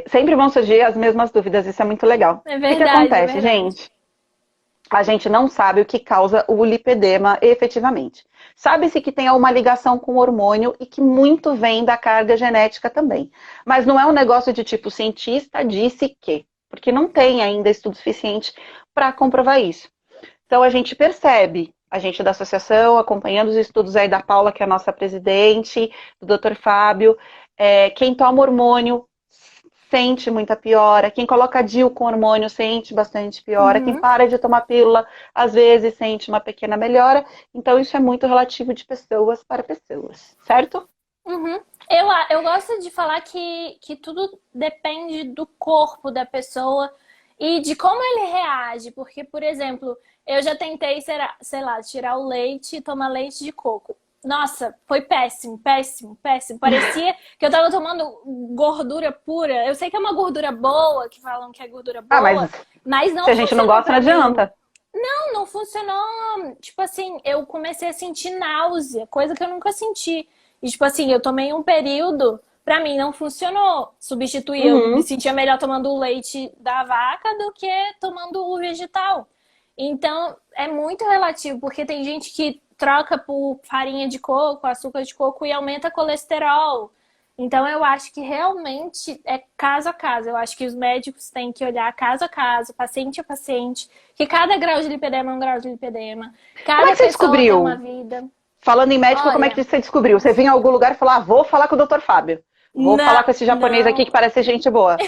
S2: Sempre vão surgir as mesmas dúvidas, isso é muito legal.
S1: É verdade,
S2: o que acontece, gente? A gente não sabe o que causa o lipedema efetivamente. Sabe-se que tem uma ligação com o hormônio e que muito vem da carga genética também. Mas não é um negócio de tipo, cientista disse que. Porque não tem ainda estudo suficiente para comprovar isso. Então a gente percebe, a gente da associação, acompanhando os estudos aí da Paula, que é a nossa presidente, do Dr. Fábio, quem toma hormônio sente muita piora, quem coloca DIU com hormônio sente bastante piora, quem para de tomar pílula, às vezes sente uma pequena melhora, então isso é muito relativo de pessoas para pessoas, certo?
S1: Eu gosto de falar que tudo depende do corpo da pessoa e de como ele reage, porque, por exemplo, eu já tentei, sei lá, tirar o leite e tomar leite de coco. Nossa, foi péssimo, péssimo, péssimo. Parecia que eu tava tomando gordura pura. Eu sei que é uma gordura boa, que falam que é gordura boa, mas não.
S2: Se a gente não gosta, não adianta.
S1: Não funcionou. Tipo assim, eu comecei a sentir náusea, coisa que eu nunca senti. E tipo assim, eu tomei um período, pra mim não funcionou. Substituir, eu me sentia melhor tomando o leite da vaca do que tomando o vegetal. Então, é muito relativo, porque tem gente que troca por farinha de coco, açúcar de coco e aumenta colesterol. Então, eu acho que realmente é caso a caso. Eu acho que os médicos têm que olhar caso a caso, paciente a paciente, que cada grau de lipedema é um grau de lipedema. Cada pessoa
S2: descobriu?
S1: tem uma vida.
S2: Falando em médico, como é que você descobriu? Você vinha em algum lugar e falou, vou falar com o Dr. Fábio. Vou falar com esse japonês aqui que parece gente boa.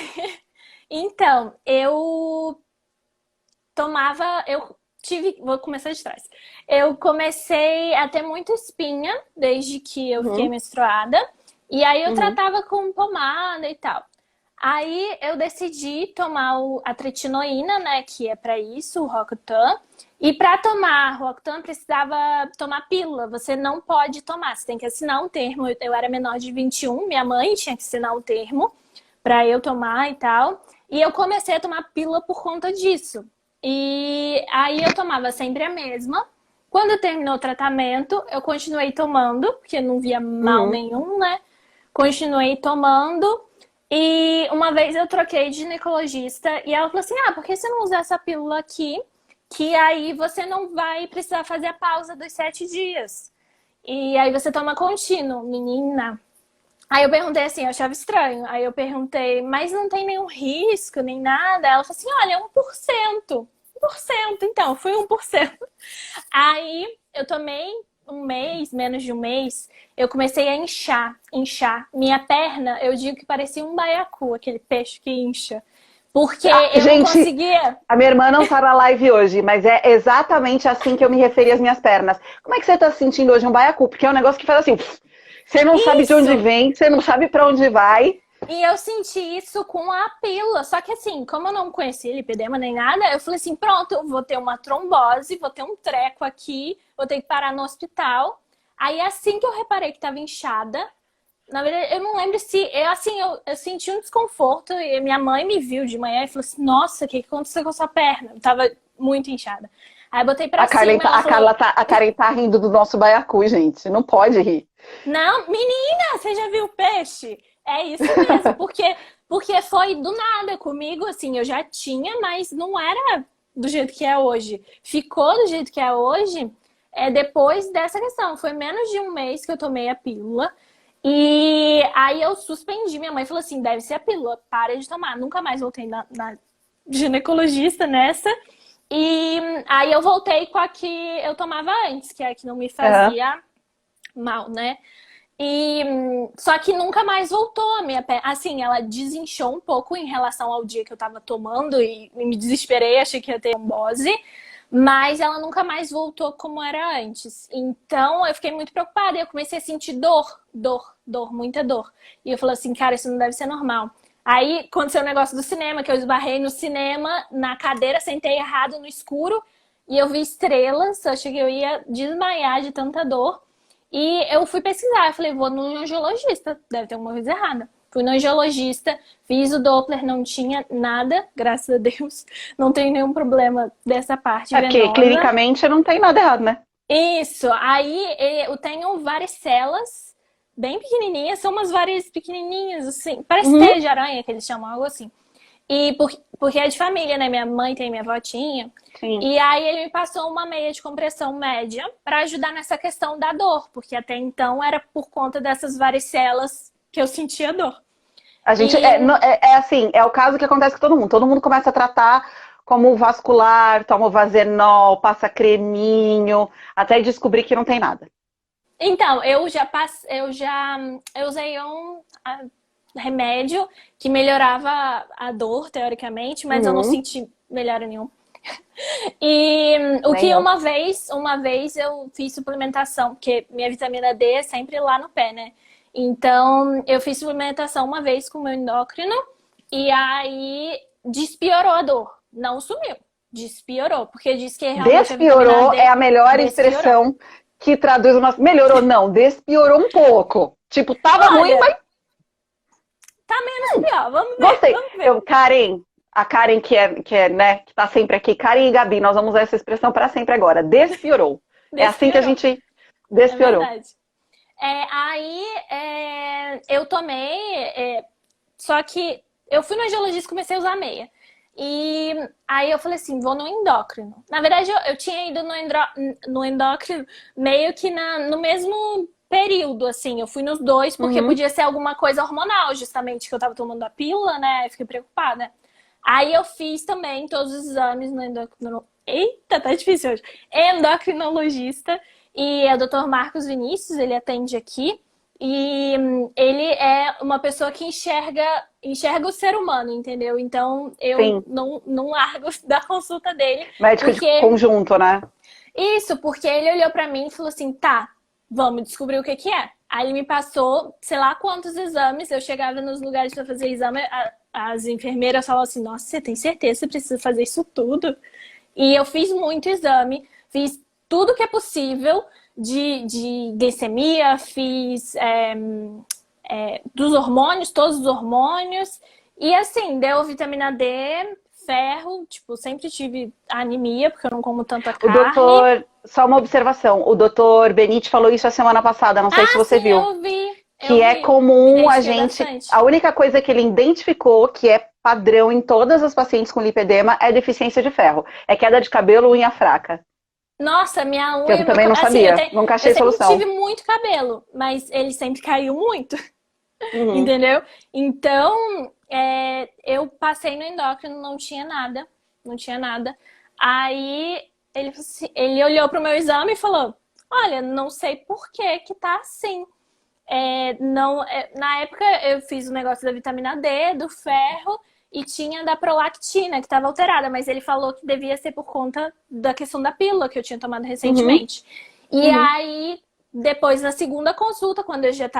S1: Então, eu tomava... Vou começar de trás. Eu comecei a ter muita espinha desde que eu fiquei menstruada. E aí eu tratava com pomada e tal. Aí eu decidi tomar a tretinoína, né, que é pra isso, o Roacutan. E pra tomar Roacutan precisava tomar pílula. Você não pode tomar, você tem que assinar um termo. Eu era menor de 21, minha mãe tinha que assinar um termo pra eu tomar e tal. E eu comecei a tomar pílula por conta disso. E aí eu tomava sempre a mesma. Quando terminou o tratamento, eu continuei tomando, porque não via mal nenhum, né? Continuei tomando. E uma vez eu troquei de ginecologista e ela falou assim: ah, por que você não usa essa pílula aqui? Que aí você não vai precisar fazer a pausa dos 7 dias. E aí você toma contínuo, menina. Aí eu perguntei assim, eu achava estranho. Aí eu perguntei, mas não tem nenhum risco, nem nada? Ela falou assim, olha, 1%. 1%, então, foi 1%. Aí eu tomei um mês, menos de um mês, eu comecei a inchar. Minha perna, eu digo que parecia um baiacu, aquele peixe que incha. Porque eu não
S2: Gente,
S1: conseguia.
S2: a minha irmã não tá na live hoje, mas é exatamente assim que eu me referi às minhas pernas. Como é que você tá se sentindo hoje um baiacu? Porque é um negócio que faz assim, você não sabe de onde
S1: Isso!
S2: vem, você não sabe pra onde vai.
S1: E eu senti isso com a pílula. Só que assim, como eu não conhecia lipedema nem nada, eu falei assim, pronto, eu vou ter uma trombose, vou ter um treco aqui, vou ter que parar no hospital. Aí assim que eu reparei que tava inchada, na verdade, eu não lembro se... eu senti um desconforto e minha mãe me viu de manhã e falou assim, nossa, o que aconteceu com a sua perna? Eu tava muito inchada. Aí eu botei pra cima e ela falou...
S2: A Karen tá rindo do nosso baiacu, gente. Não pode rir.
S1: Não, menina, você já viu o peixe? É isso mesmo, porque foi do nada comigo, assim, eu já tinha, mas não era do jeito que é hoje. Ficou do jeito que é hoje, depois dessa questão. Foi menos de um mês que eu tomei a pílula. E aí eu suspendi. Minha mãe falou assim, deve ser a pílula, para de tomar. Nunca mais voltei na ginecologista nessa. E aí eu voltei com a que eu tomava antes, que é a que não me fazia mal, né? E só que nunca mais voltou a minha perna. Assim, ela desinchou um pouco em relação ao dia que eu tava tomando e me desesperei, achei que ia ter trombose, mas ela nunca mais voltou como era antes. Então eu fiquei muito preocupada e eu comecei a sentir dor, muita dor. E eu falei assim, cara, isso não deve ser normal. Aí aconteceu o negócio do cinema, que eu esbarrei no cinema, na cadeira, sentei errado no escuro e eu vi estrelas, eu achei que eu ia desmaiar de tanta dor. E eu fui pesquisar, eu falei, vou no angiologista, deve ter alguma coisa errada. Fui no angiologista, fiz o Doppler, não tinha nada, graças a Deus. Não tem nenhum problema dessa parte
S2: É porque
S1: venosa.
S2: clinicamente não tem nada errado, né?
S1: Isso, aí eu tenho varicelas bem pequenininhas, são umas varizes pequenininhas, assim, parece teia de aranha, que eles chamam, algo assim. E porque é de família, né? Minha mãe tem, minha avó tinha.
S2: Sim.
S1: E aí ele me passou uma meia de compressão média para ajudar nessa questão da dor, porque até então era por conta dessas varicelas que eu sentia dor.
S2: A gente assim, é o caso que acontece com todo mundo. Todo mundo começa a tratar como vascular, toma o Vazenol, passa creminho, até descobrir que não tem nada.
S1: Então, eu usei remédio que melhorava a dor, teoricamente, mas eu não senti melhora nenhuma. E o que uma vez eu fiz suplementação, porque minha vitamina D é sempre lá no pé, né? Então, eu fiz suplementação uma vez com o meu endócrino e aí despiorou a dor. Não sumiu, despiorou, porque diz que realmente
S2: despiorou é a melhor expressão que traduz uma... Melhorou, não, despiorou um pouco. Tipo, tava ruim, mas...
S1: Tá menos pior, vamos ver.
S2: Gostei.
S1: Vamos ver.
S2: A Karen né, que tá sempre aqui, Karen e Gabi, nós vamos usar essa expressão para sempre agora. Despiorou. É assim que a gente despiorou.
S1: É verdade. Eu tomei, só que eu fui no angiologista e comecei a usar meia. E aí eu falei assim, vou no endócrino. Na verdade, eu tinha ido no endócrino meio que no mesmo período, assim. Eu fui nos dois, porque podia ser alguma coisa hormonal, justamente, que eu tava tomando a pílula, né? Eu fiquei preocupada. Aí eu fiz também todos os exames no endocrinologista. Eita, tá difícil hoje. Endocrinologista. E é o Dr. Marcos Vinícius, ele atende aqui. E ele é uma pessoa que enxerga o ser humano, entendeu? Então eu não largo da consulta dele.
S2: Médico de conjunto, né?
S1: Isso, porque ele olhou pra mim e falou assim, tá, vamos descobrir o que que é. Aí ele me passou, sei lá quantos exames, eu chegava nos lugares pra fazer exame, as enfermeiras falavam assim, nossa, você tem certeza que você precisa fazer isso tudo? E eu fiz muito exame, fiz tudo que é possível de glicemia, fiz dos hormônios, todos os hormônios. E assim, deu vitamina D, ferro, tipo, sempre tive anemia, porque eu não como tanta
S2: O
S1: carne.
S2: doutor, só uma observação, o doutor Benite falou isso a semana passada, não sei se
S1: Ah,
S2: você
S1: sim,
S2: viu,
S1: eu
S2: que é
S1: vi, me
S2: comum a
S1: identifiquei
S2: gente,
S1: bastante.
S2: a única coisa que ele identificou que é padrão em todas as pacientes com lipedema é deficiência de ferro, é queda de cabelo, unha fraca,
S1: Nossa, minha
S2: que eu
S1: unha,
S2: também não
S1: assim,
S2: sabia, nunca
S1: eu
S2: achei
S1: sempre tive
S2: solução.
S1: muito cabelo, mas ele sempre caiu muito,
S2: Uhum,
S1: entendeu? Então, eu passei no endócrino, não tinha nada, não tinha nada. Aí ele olhou pro meu exame e falou: Olha, não sei por que que tá assim. Não, na época eu fiz o negócio da vitamina D, do ferro e tinha da prolactina, que estava alterada, mas ele falou que devia ser por conta da questão da pílula que eu tinha tomado
S2: uhum,
S1: recentemente. E
S2: uhum.
S1: aí, depois na segunda consulta, quando eu já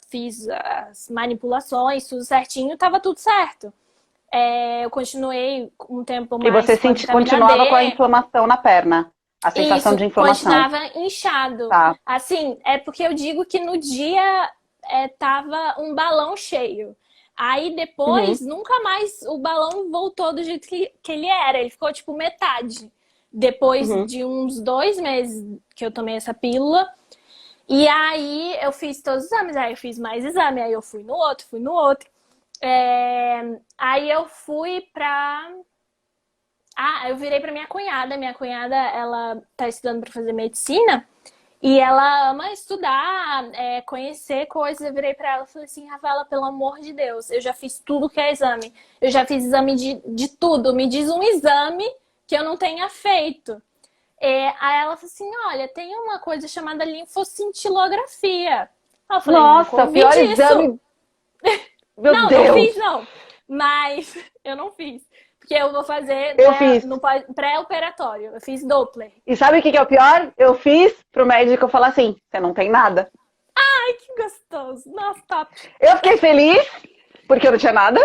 S1: fiz as manipulações, tudo certinho, tava tudo certo. Eu continuei um tempo
S2: E você
S1: mais com a vitamina D.
S2: continuava com a inflamação na perna, a sensação
S1: Isso,
S2: de inflamação,
S1: continuava inchado.
S2: tá?
S1: Assim, é porque eu digo que no dia tava um balão cheio. Aí depois,
S2: Uhum,
S1: nunca mais o balão voltou do jeito que ele era. Ele ficou tipo metade. Depois
S2: uhum.
S1: de uns 2 meses que eu tomei essa pílula. E aí eu fiz todos os exames. Aí eu fiz mais exame. Aí eu fui no outro, fui no outro. Aí eu fui pra eu virei pra minha cunhada. Minha cunhada, ela tá estudando pra fazer medicina e ela ama estudar, conhecer coisas. Eu virei pra ela e falei assim: Rafaela, pelo amor de Deus, eu já fiz tudo que é exame. Eu já fiz exame de tudo. Me diz um exame que eu não tenha feito. Aí ela falou assim: Olha, tem uma coisa chamada linfocintilografia. Aí eu falei: Nunca
S2: Nossa,
S1: ouvi
S2: pior
S1: disso.
S2: exame, meu
S1: Não, não
S2: Deus.
S1: fiz, não. Mas eu não fiz. Porque eu vou fazer,
S2: Eu
S1: né,
S2: fiz.
S1: no pré-operatório. Eu fiz Doppler.
S2: E sabe o que é o pior? Eu fiz pro médico falar assim: você não tem nada.
S1: Ai, que gostoso. Nossa, top.
S2: Eu fiquei feliz, porque eu não tinha nada.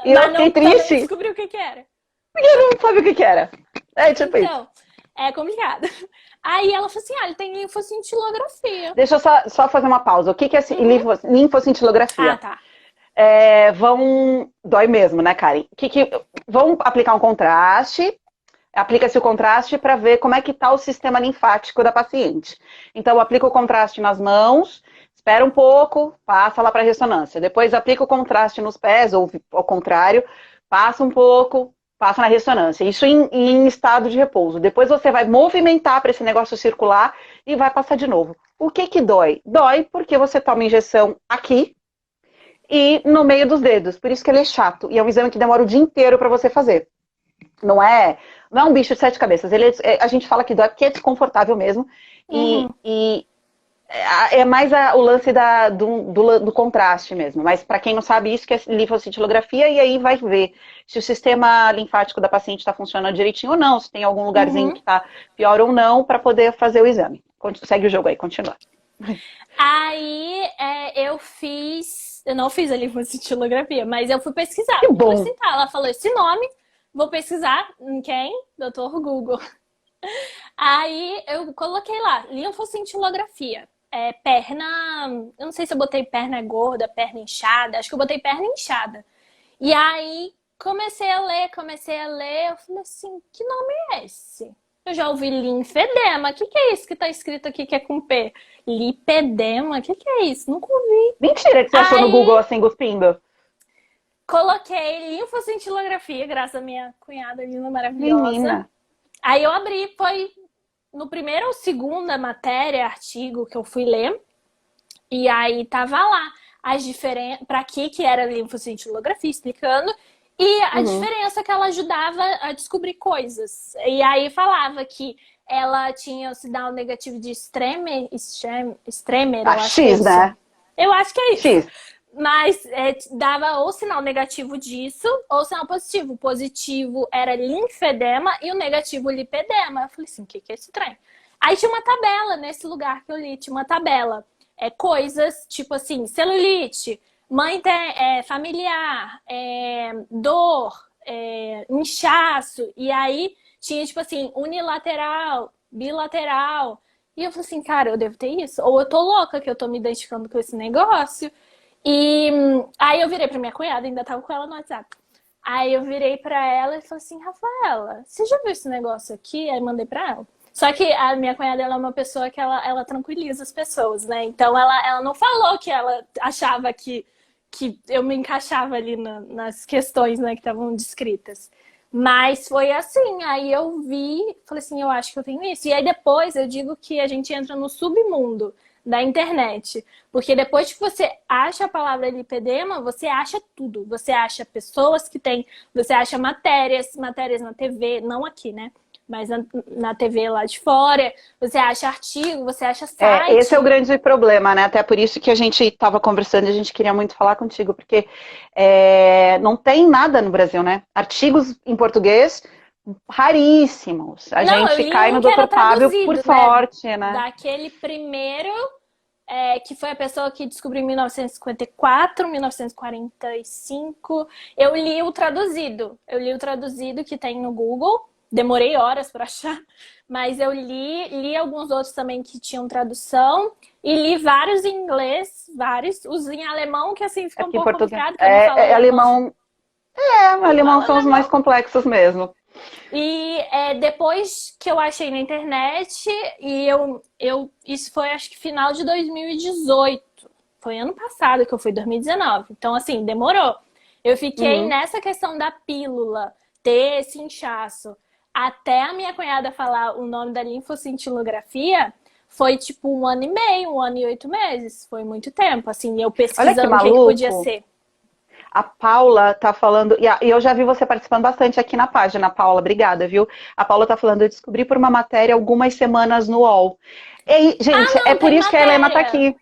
S2: E eu
S1: Mas
S2: fiquei
S1: não, também não
S2: triste,
S1: descobri o que que era.
S2: porque eu não sabia o que era. É tipo isso.
S1: Então, é complicado. Aí ela falou assim: ele tem linfocintilografia.
S2: Deixa eu só fazer uma pausa. O que é
S1: Uhum. Ah,
S2: linfocintilografia?
S1: tá.
S2: Dói mesmo, né, Karen? Vão aplicar um contraste. Aplica-se o contraste para ver como é que está o sistema linfático da paciente. Então, aplica o contraste nas mãos, espera um pouco, passa lá para a ressonância. Depois aplica o contraste nos pés, ou ao contrário, passa um pouco, passa na ressonância. Isso em estado de repouso. Depois você vai movimentar para esse negócio circular e vai passar de novo. O que que dói? Dói porque você toma injeção aqui e no meio dos dedos. Por isso que ele é chato. E é um exame que demora o dia inteiro para você fazer. Não é um bicho de sete cabeças. A gente fala que dói porque é desconfortável mesmo.
S1: Uhum.
S2: E é mais o lance do contraste mesmo. Mas para quem não sabe, isso que é linfocintilografia, e aí vai ver se o sistema linfático da paciente está funcionando direitinho ou não, se tem algum lugarzinho
S1: Uhum.
S2: que está pior ou não, para poder fazer o exame. Segue o jogo aí, continua.
S1: Aí eu fiz. Eu não fiz a linfocintilografia, mas eu fui pesquisar.
S2: Que
S1: Eu falei
S2: bom!
S1: assim: tá, ela falou esse nome, vou pesquisar em quem? Doutor Google. Aí eu coloquei lá, linfocintilografia. Perna. Eu não sei se eu botei perna gorda, perna inchada. Acho que eu botei perna inchada. E aí comecei a ler. Eu falei assim: que nome é esse? Eu já ouvi linfedema. O que é isso que tá escrito aqui que é com P? Lipedema? O que é isso? Nunca ouvi.
S2: Mentira que você achou no Google
S1: Aí
S2: assim, cuspindo.
S1: coloquei linfocintilografia, graças à minha cunhada linda, maravilhosa.
S2: Menina.
S1: Aí eu abri, foi no primeiro ou segunda matéria, artigo que eu fui ler, e aí tava lá as diferenças, para que era linfocintilografia, explicando, e a
S2: Uhum.
S1: diferença que ela ajudava a descobrir coisas. E aí falava que ela tinha o sinal negativo de Stremer,
S2: Ah,
S1: eu acho que é
S2: X,
S1: isso.
S2: né?
S1: Eu acho que é isso.
S2: X.
S1: Mas dava ou sinal negativo disso, ou sinal positivo. O positivo era linfedema e o negativo lipedema. Eu falei assim, o que é esse trem? Aí tinha uma tabela nesse lugar que eu li, tinha uma tabela. Coisas tipo assim, celulite, mãe familiar, dor, inchaço. E aí tinha tipo assim, unilateral, bilateral. E eu falei assim, cara, eu devo ter isso? Ou eu tô louca que eu tô me identificando com esse negócio? E aí eu virei pra minha cunhada, ainda tava com ela no WhatsApp. Aí eu virei pra ela e falei assim, Rafaela, você já viu esse negócio aqui? Aí mandei pra ela. Só que a minha cunhada, ela é uma pessoa que ela tranquiliza as pessoas, né? Então ela não falou que ela achava que eu me encaixava ali nas questões, né, que estavam descritas. Mas foi assim, aí eu vi, falei assim, eu acho que eu tenho isso. E aí depois eu digo que a gente entra no submundo da internet. Porque depois que você acha a palavra lipedema, você acha tudo. Você acha pessoas que têm, você acha matérias na TV, não aqui, né? Mas na TV lá de fora, você acha artigo, você acha
S2: Esse é o
S1: site.
S2: grande problema, né? Até por isso que a gente estava conversando e a gente queria muito falar contigo, porque não tem nada no Brasil, né? Artigos em português raríssimos. A
S1: Não, eu
S2: gente
S1: li
S2: cai
S1: um
S2: no
S1: que era
S2: Dr. Fábio por
S1: traduzido, né?
S2: sorte, né?
S1: Daquele primeiro, que foi a pessoa que descobriu em 1954, 1945. Eu li o traduzido. Eu li o traduzido que tem no Google. Demorei horas para achar, mas eu li alguns outros também que tinham tradução e li vários em inglês, vários, os em alemão que assim fica um
S2: Aqui em
S1: pouco
S2: português.
S1: complicado, que eu não falo alemão.
S2: Alemão,
S1: Não
S2: alemão
S1: falo
S2: são os mais
S1: alemão.
S2: complexos mesmo.
S1: E depois que eu achei na internet, isso foi acho que final de 2018. Foi ano passado que eu fui, 2019. Então, assim, demorou. Eu fiquei
S2: Uhum.
S1: nessa questão da pílula, ter esse inchaço. Até a minha cunhada falar o nome da linfoscintilografia, foi tipo 1 ano e meio, 1 ano e 8 meses. Foi muito tempo, assim, eu
S2: Olha que
S1: pesquisando o que podia
S2: maluco.
S1: ser.
S2: A Paula tá falando, e eu já vi você participando bastante aqui na página, Paula, obrigada, viu? A Paula tá falando, eu descobri por uma matéria algumas semanas no UOL. E,
S1: Ah,
S2: gente, é
S1: não,
S2: por
S1: tem
S2: isso que a Helena tá
S1: matéria.
S2: aqui.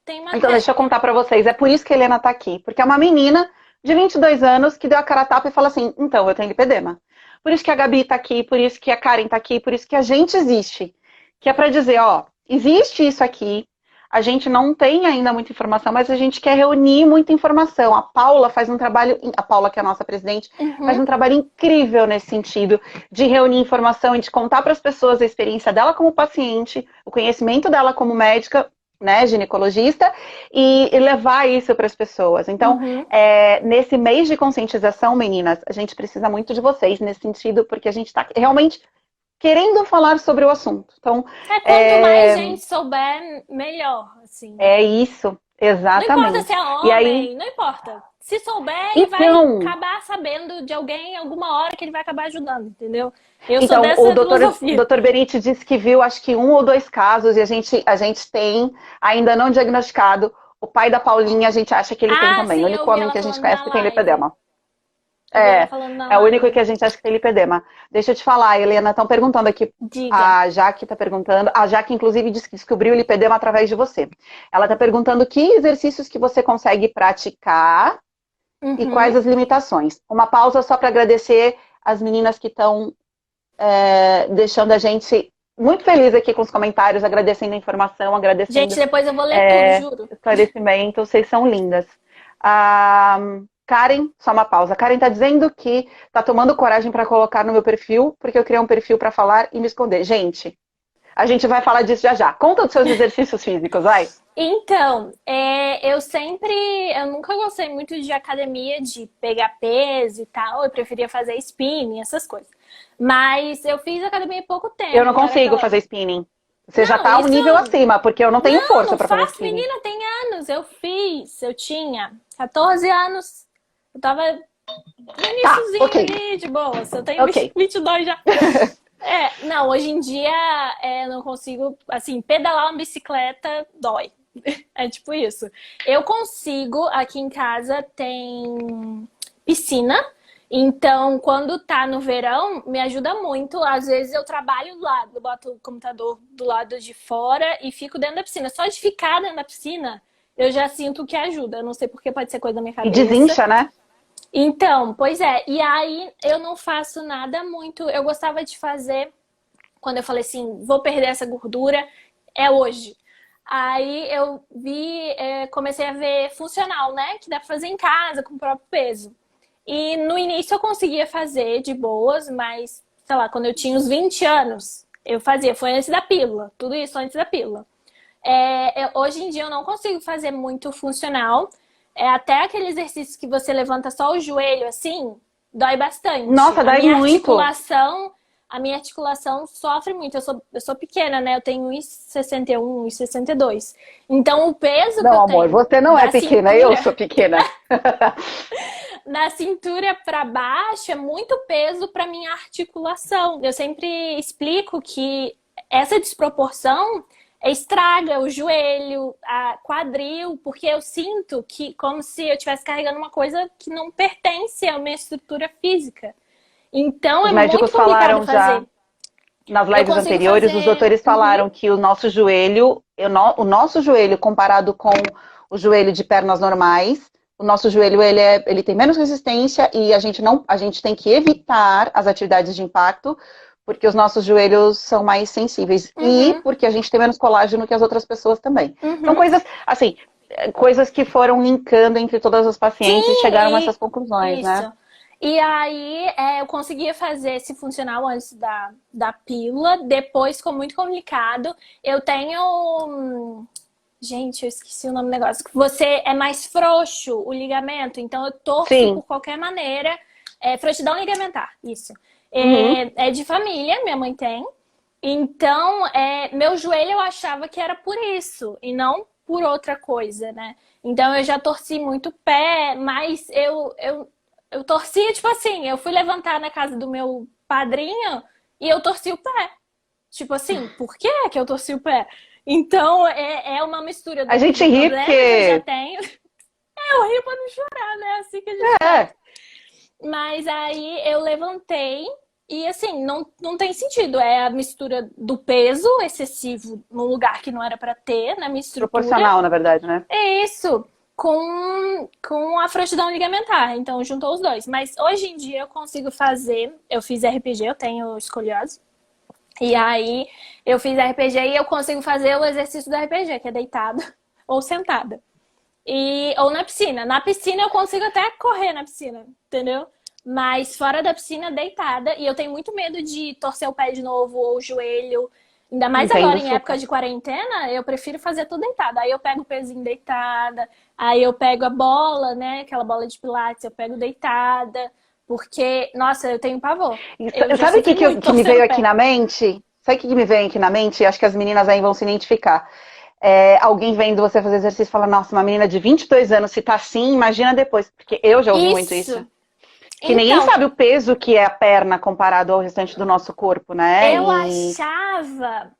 S1: Tem
S2: Então, deixa eu
S1: matéria.
S2: contar pra vocês, é por isso que a Helena tá aqui. Porque é uma menina de 22 anos que deu a cara a tapa e fala assim, então, eu tenho lipedema. Por isso que a Gabi tá aqui, por isso que a Karen tá aqui, por isso que a gente existe. Que é pra dizer, ó, existe isso aqui, a gente não tem ainda muita informação, mas a gente quer reunir muita informação. A Paula faz um trabalho, a Paula, que é a nossa presidente, faz
S1: Uhum.
S2: um trabalho incrível nesse sentido, de reunir informação e de contar para as pessoas a experiência dela como paciente, o conhecimento dela como médica, né, ginecologista, e levar isso para as pessoas. Então,
S1: Uhum.
S2: nesse mês de conscientização, meninas, a gente precisa muito de vocês nesse sentido, porque a gente está realmente querendo falar sobre o assunto. Então,
S1: Quanto mais gente souber, melhor, assim.
S2: é isso,
S1: Não importa se
S2: exatamente.
S1: é
S2: E aí,
S1: homem, não importa. Se souber, ele vai
S2: então,
S1: acabar sabendo de alguém alguma hora que ele vai acabar ajudando, entendeu? Eu sou
S2: então o
S1: dessa filosofia.
S2: doutor Benite disse que viu, acho que 1 ou 2 casos, e a gente tem, ainda não diagnosticado, o pai da Paulinha, a gente acha que ele tem
S1: Ah,
S2: também. O
S1: sim, eu
S2: único
S1: vi
S2: homem
S1: ela
S2: que a gente
S1: falando
S2: conhece
S1: na
S2: que tem
S1: live.
S2: lipedema.
S1: Eu vi ela
S2: É,
S1: falando na
S2: é o único que
S1: live.
S2: a gente acha que tem lipedema. Deixa eu te falar, Helena, estão perguntando aqui.
S1: Diga.
S2: A Jaque está perguntando. A Jaque, inclusive, disse que descobriu o lipedema através de você. Ela está perguntando que exercícios que você consegue praticar e
S1: Uhum.
S2: quais as limitações. Uma pausa só para agradecer as meninas que estão deixando a gente muito feliz aqui com os comentários, agradecendo a informação,
S1: Gente,
S2: agradecendo
S1: depois eu vou ler tudo, juro.
S2: esclarecimento. Vocês são lindas. A Karen, só uma pausa. A Karen tá dizendo que tá tomando coragem para colocar no meu perfil, porque eu criei um perfil para falar e me esconder. Gente, a gente vai falar disso já já. Conta dos seus exercícios físicos, vai.
S1: Então, eu nunca gostei muito de academia, de pegar peso e tal. Eu preferia fazer spinning, essas coisas. Mas eu fiz academia há pouco
S2: Eu não
S1: tempo. Era
S2: consigo
S1: aquela.
S2: fazer spinning. Você já
S1: Não,
S2: tá um
S1: isso.
S2: nível acima, porque eu não tenho
S1: Não,
S2: força
S1: não
S2: para fazer
S1: faço,
S2: spinning.
S1: menina, tem anos. Eu fiz. Eu tinha 14 anos. Eu tava no
S2: Tá,
S1: iniciozinho
S2: ok.
S1: ali, de boa. Eu tenho
S2: Ok.
S1: 22 já. Não, hoje em dia eu não consigo, assim, pedalar uma bicicleta dói. É tipo isso. Eu consigo, aqui em casa tem piscina, então quando tá no verão, me ajuda muito. Às vezes eu trabalho do lado, eu boto o computador do lado de fora e fico dentro da piscina. Só de ficar dentro da piscina, eu já sinto que ajuda. Eu não sei porque pode ser coisa da minha
S2: E
S1: cabeça.
S2: desincha, né?
S1: Então, pois é. E aí eu não faço nada muito. Eu gostava de fazer quando eu falei assim, vou perder essa gordura, é hoje. Aí eu comecei a ver funcional, né? Que dá pra fazer em casa com o próprio peso. E no início eu conseguia fazer de boas, mas, sei lá, quando eu tinha uns 20 anos, eu fazia. Foi antes da pílula. Tudo isso antes da pílula. Hoje em dia eu não consigo fazer muito funcional. até aquele exercício que você levanta só o joelho assim, dói bastante.
S2: Nossa, dói muito.
S1: A minha articulação sofre muito. Eu sou pequena, né? Eu tenho 1,61, 1,62. Então, o peso que eu
S2: amor,
S1: tenho
S2: você não é pequena,
S1: cintura,
S2: eu sou pequena.
S1: da cintura para baixo é muito peso para minha articulação. Eu sempre explico que essa desproporção estraga o joelho, a quadril, porque eu sinto que como se eu estivesse carregando uma coisa que não pertence à minha estrutura física. Então
S2: Os
S1: é muito
S2: médicos
S1: complicado
S2: falaram já,
S1: fazer.
S2: nas
S1: Eu
S2: lives
S1: consigo
S2: anteriores, os
S1: fazer.
S2: doutores falaram que o nosso joelho, o nosso joelho comparado com o joelho de pernas normais, o nosso joelho ele tem menos resistência e a gente tem que evitar as atividades de impacto, porque os nossos joelhos são mais sensíveis e porque a gente tem menos colágeno que as outras pessoas também. São coisas, assim, coisas que foram linkando entre todas as pacientes e chegaram a essas conclusões,
S1: isso.
S2: né?
S1: E aí eu conseguia fazer esse funcional antes da pílula, depois ficou muito complicado. Eu tenho. Gente, eu esqueci o nome do negócio. Você é mais frouxo o ligamento, então eu torço
S2: Sim.
S1: por qualquer maneira. Frouxidão ligamentar, isso.
S2: Uhum.
S1: É de família, minha mãe tem. Então, meu joelho eu achava que era por isso, e não por outra coisa, né? Então eu já torci muito o pé, mas eu torcia, tipo assim, eu fui levantar na casa do meu padrinho e eu torci o pé. Tipo assim, por que que eu torci o pé? Então, é uma mistura
S2: A
S1: do
S2: gente ri
S1: problema que eu já
S2: porque...
S1: tenho. Eu ri pra não chorar, né? Assim que a gente faz. Mas aí eu levantei e assim, não tem sentido. É a mistura do peso excessivo num lugar que não era pra ter, na minha estrutura.
S2: Proporcional, na verdade, né?
S1: É isso. Com a frouxidão ligamentar. Então, juntou os dois. Mas hoje em dia eu consigo fazer. Eu fiz RPG, eu tenho escoliose. E aí eu fiz RPG e eu consigo fazer o exercício do RPG, que é deitado ou sentada. Ou na piscina. Na piscina eu consigo até correr na piscina, entendeu? Mas fora da piscina, deitada. E eu tenho muito medo de torcer o pé de novo ou o joelho. Ainda mais
S2: Entendo
S1: agora, em
S2: super.
S1: época de quarentena, eu prefiro fazer tudo deitada. Aí eu pego o pezinho deitada, aí eu pego a bola, né? Aquela bola de pilates, eu pego deitada. Porque, nossa, eu tenho pavor. Eu já
S2: Sabe o
S1: sofri muito
S2: que me
S1: torcendo
S2: veio
S1: o
S2: aqui
S1: pé.
S2: na mente? Sabe o que me veio aqui na mente? Acho que as meninas aí vão se identificar. Alguém vendo você fazer exercício e fala, nossa, uma menina de 22 anos, se tá assim, imagina depois. Porque eu já ouvi muito isso.
S1: Isso.
S2: Que ninguém
S1: Então,
S2: sabe o peso que é a perna comparado ao restante do nosso corpo, né?
S1: eu achava,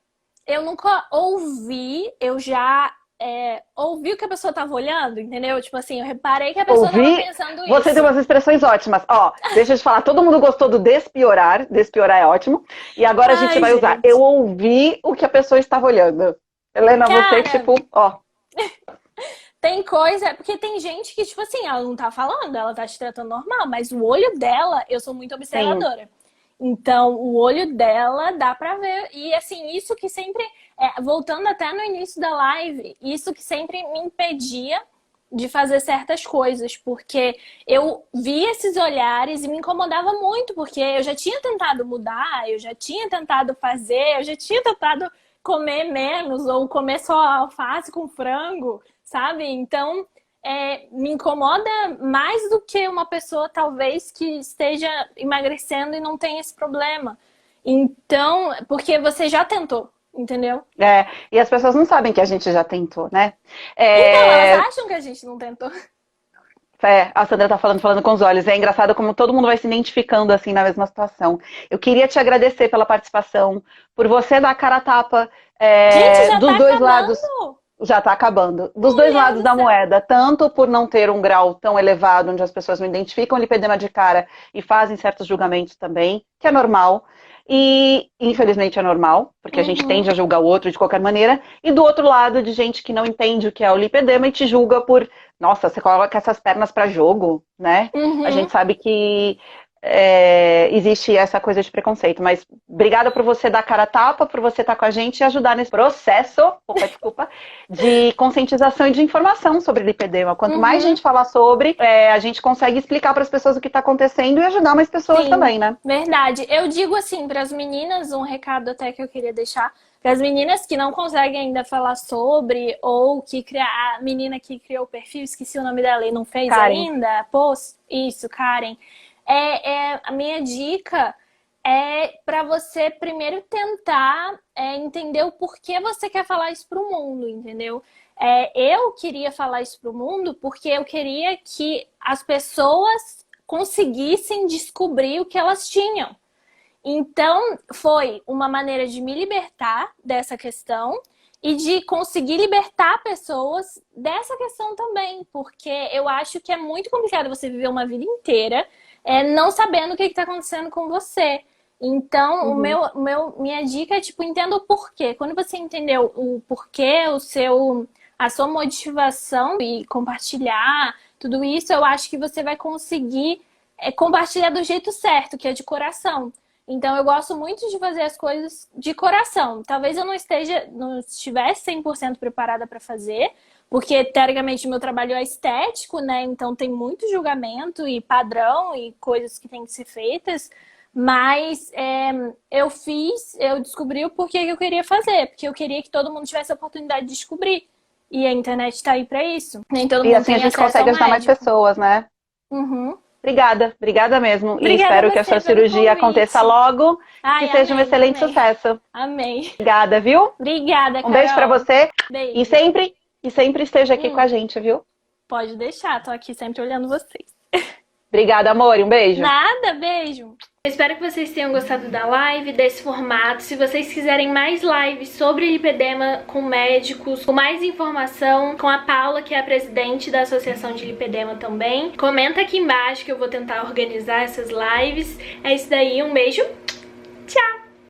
S1: eu nunca ouvi, eu já ouvi o que a pessoa tava olhando, entendeu? Tipo assim, eu reparei que a pessoa tava
S2: Ouvi,
S1: pensando
S2: você
S1: isso.
S2: tem umas expressões ótimas. Ó, deixa eu te falar, todo mundo gostou do despiorar. Despiorar é ótimo. E agora a gente
S1: Ai,
S2: vai usar.
S1: gente.
S2: Eu ouvi o que a pessoa estava olhando. Helena, você,
S1: Cara,
S2: tipo, ó.
S1: tem coisa, porque tem gente que, tipo assim, ela não tá falando, ela tá te tratando normal, mas o olho dela, eu sou muito
S2: Sim.
S1: observadora. Então, o olho dela dá pra ver. E assim, isso que sempre, voltando até no início da live, isso que sempre me impedia de fazer certas coisas, porque eu via esses olhares e me incomodava muito, porque eu já tinha tentado mudar, eu já tinha tentado fazer, eu já tinha tentado comer menos ou comer só alface com frango, sabe? Então, me incomoda mais do que uma pessoa talvez que esteja emagrecendo e não tenha esse problema. Então, porque você já tentou, entendeu?
S2: E as pessoas não sabem que a gente já tentou, né?
S1: Então, elas acham que a gente não tentou.
S2: A Sandra tá falando com os olhos. É engraçado como todo mundo vai se identificando assim na mesma situação. Eu queria te agradecer pela participação, por você dar a cara a tapa
S1: Gente, já
S2: dos
S1: tá
S2: dois lados.
S1: acabando!
S2: Já tá acabando. Dos dois
S1: Mulher
S2: lados
S1: do
S2: da
S1: céu!
S2: moeda, tanto por não ter um grau tão elevado, onde as pessoas não identificam lipedema de cara e fazem certos julgamentos também, que é normal. E, infelizmente, é normal, porque a gente tende a julgar o outro de qualquer maneira. E do outro lado, de gente que não entende o que é o lipedema e te julga por, nossa, você coloca essas pernas para jogo, né? A gente sabe que existe essa coisa de preconceito. Mas obrigada por você dar cara a tapa, por você estar com a gente e ajudar nesse processo, desculpa, de conscientização e de informação sobre lipedema. Quanto mais gente falar sobre, a gente consegue explicar para as pessoas o que está acontecendo e ajudar mais pessoas também, né?
S1: Verdade. Eu digo assim, para as meninas, um recado até que eu queria deixar, para as meninas que não conseguem ainda falar sobre, ou que a menina que criou o perfil, esqueci o nome dela e não fez
S2: Karen.
S1: ainda, isso, Karen. A minha dica é para você primeiro tentar entender o porquê você quer falar isso para o mundo, entendeu? Eu queria falar isso para o mundo porque eu queria que as pessoas conseguissem descobrir o que elas tinham. Então, foi uma maneira de me libertar dessa questão e de conseguir libertar pessoas dessa questão também, porque eu acho que é muito complicado você viver uma vida inteira não sabendo o que está acontecendo com você. Então, minha dica é, entenda o porquê. Quando você entendeu o porquê, a sua motivação e compartilhar tudo isso, eu acho que você vai conseguir compartilhar do jeito certo, que é de coração. Então, eu gosto muito de fazer as coisas de coração. Talvez eu não estivesse 100% preparada para fazer, porque, teoricamente, o meu trabalho é estético, né? Então, tem muito julgamento e padrão e coisas que têm que ser feitas. Mas eu descobri o porquê que eu queria fazer. Porque eu queria que todo mundo tivesse a oportunidade de descobrir. E a internet está aí para isso. Nem todo mundo
S2: E assim a gente consegue ajudar mais pessoas, né? Obrigada mesmo.
S1: Obrigada
S2: e espero que a sua cirurgia aconteça logo. Que seja um excelente sucesso.
S1: Amém.
S2: Obrigada, viu?
S1: Obrigada, Carol.
S2: Um beijo pra você.
S1: Beijo.
S2: E sempre esteja aqui com a gente, viu?
S1: Pode deixar, tô aqui sempre olhando vocês.
S2: Obrigada, amor. Um beijo.
S1: Nada, beijo. Eu espero que vocês tenham gostado da live, desse formato. Se vocês quiserem mais lives sobre lipedema com médicos, com mais informação, com a Paula, que é a presidente da Associação de Lipedema também, comenta aqui embaixo que eu vou tentar organizar essas lives. É isso daí, um beijo.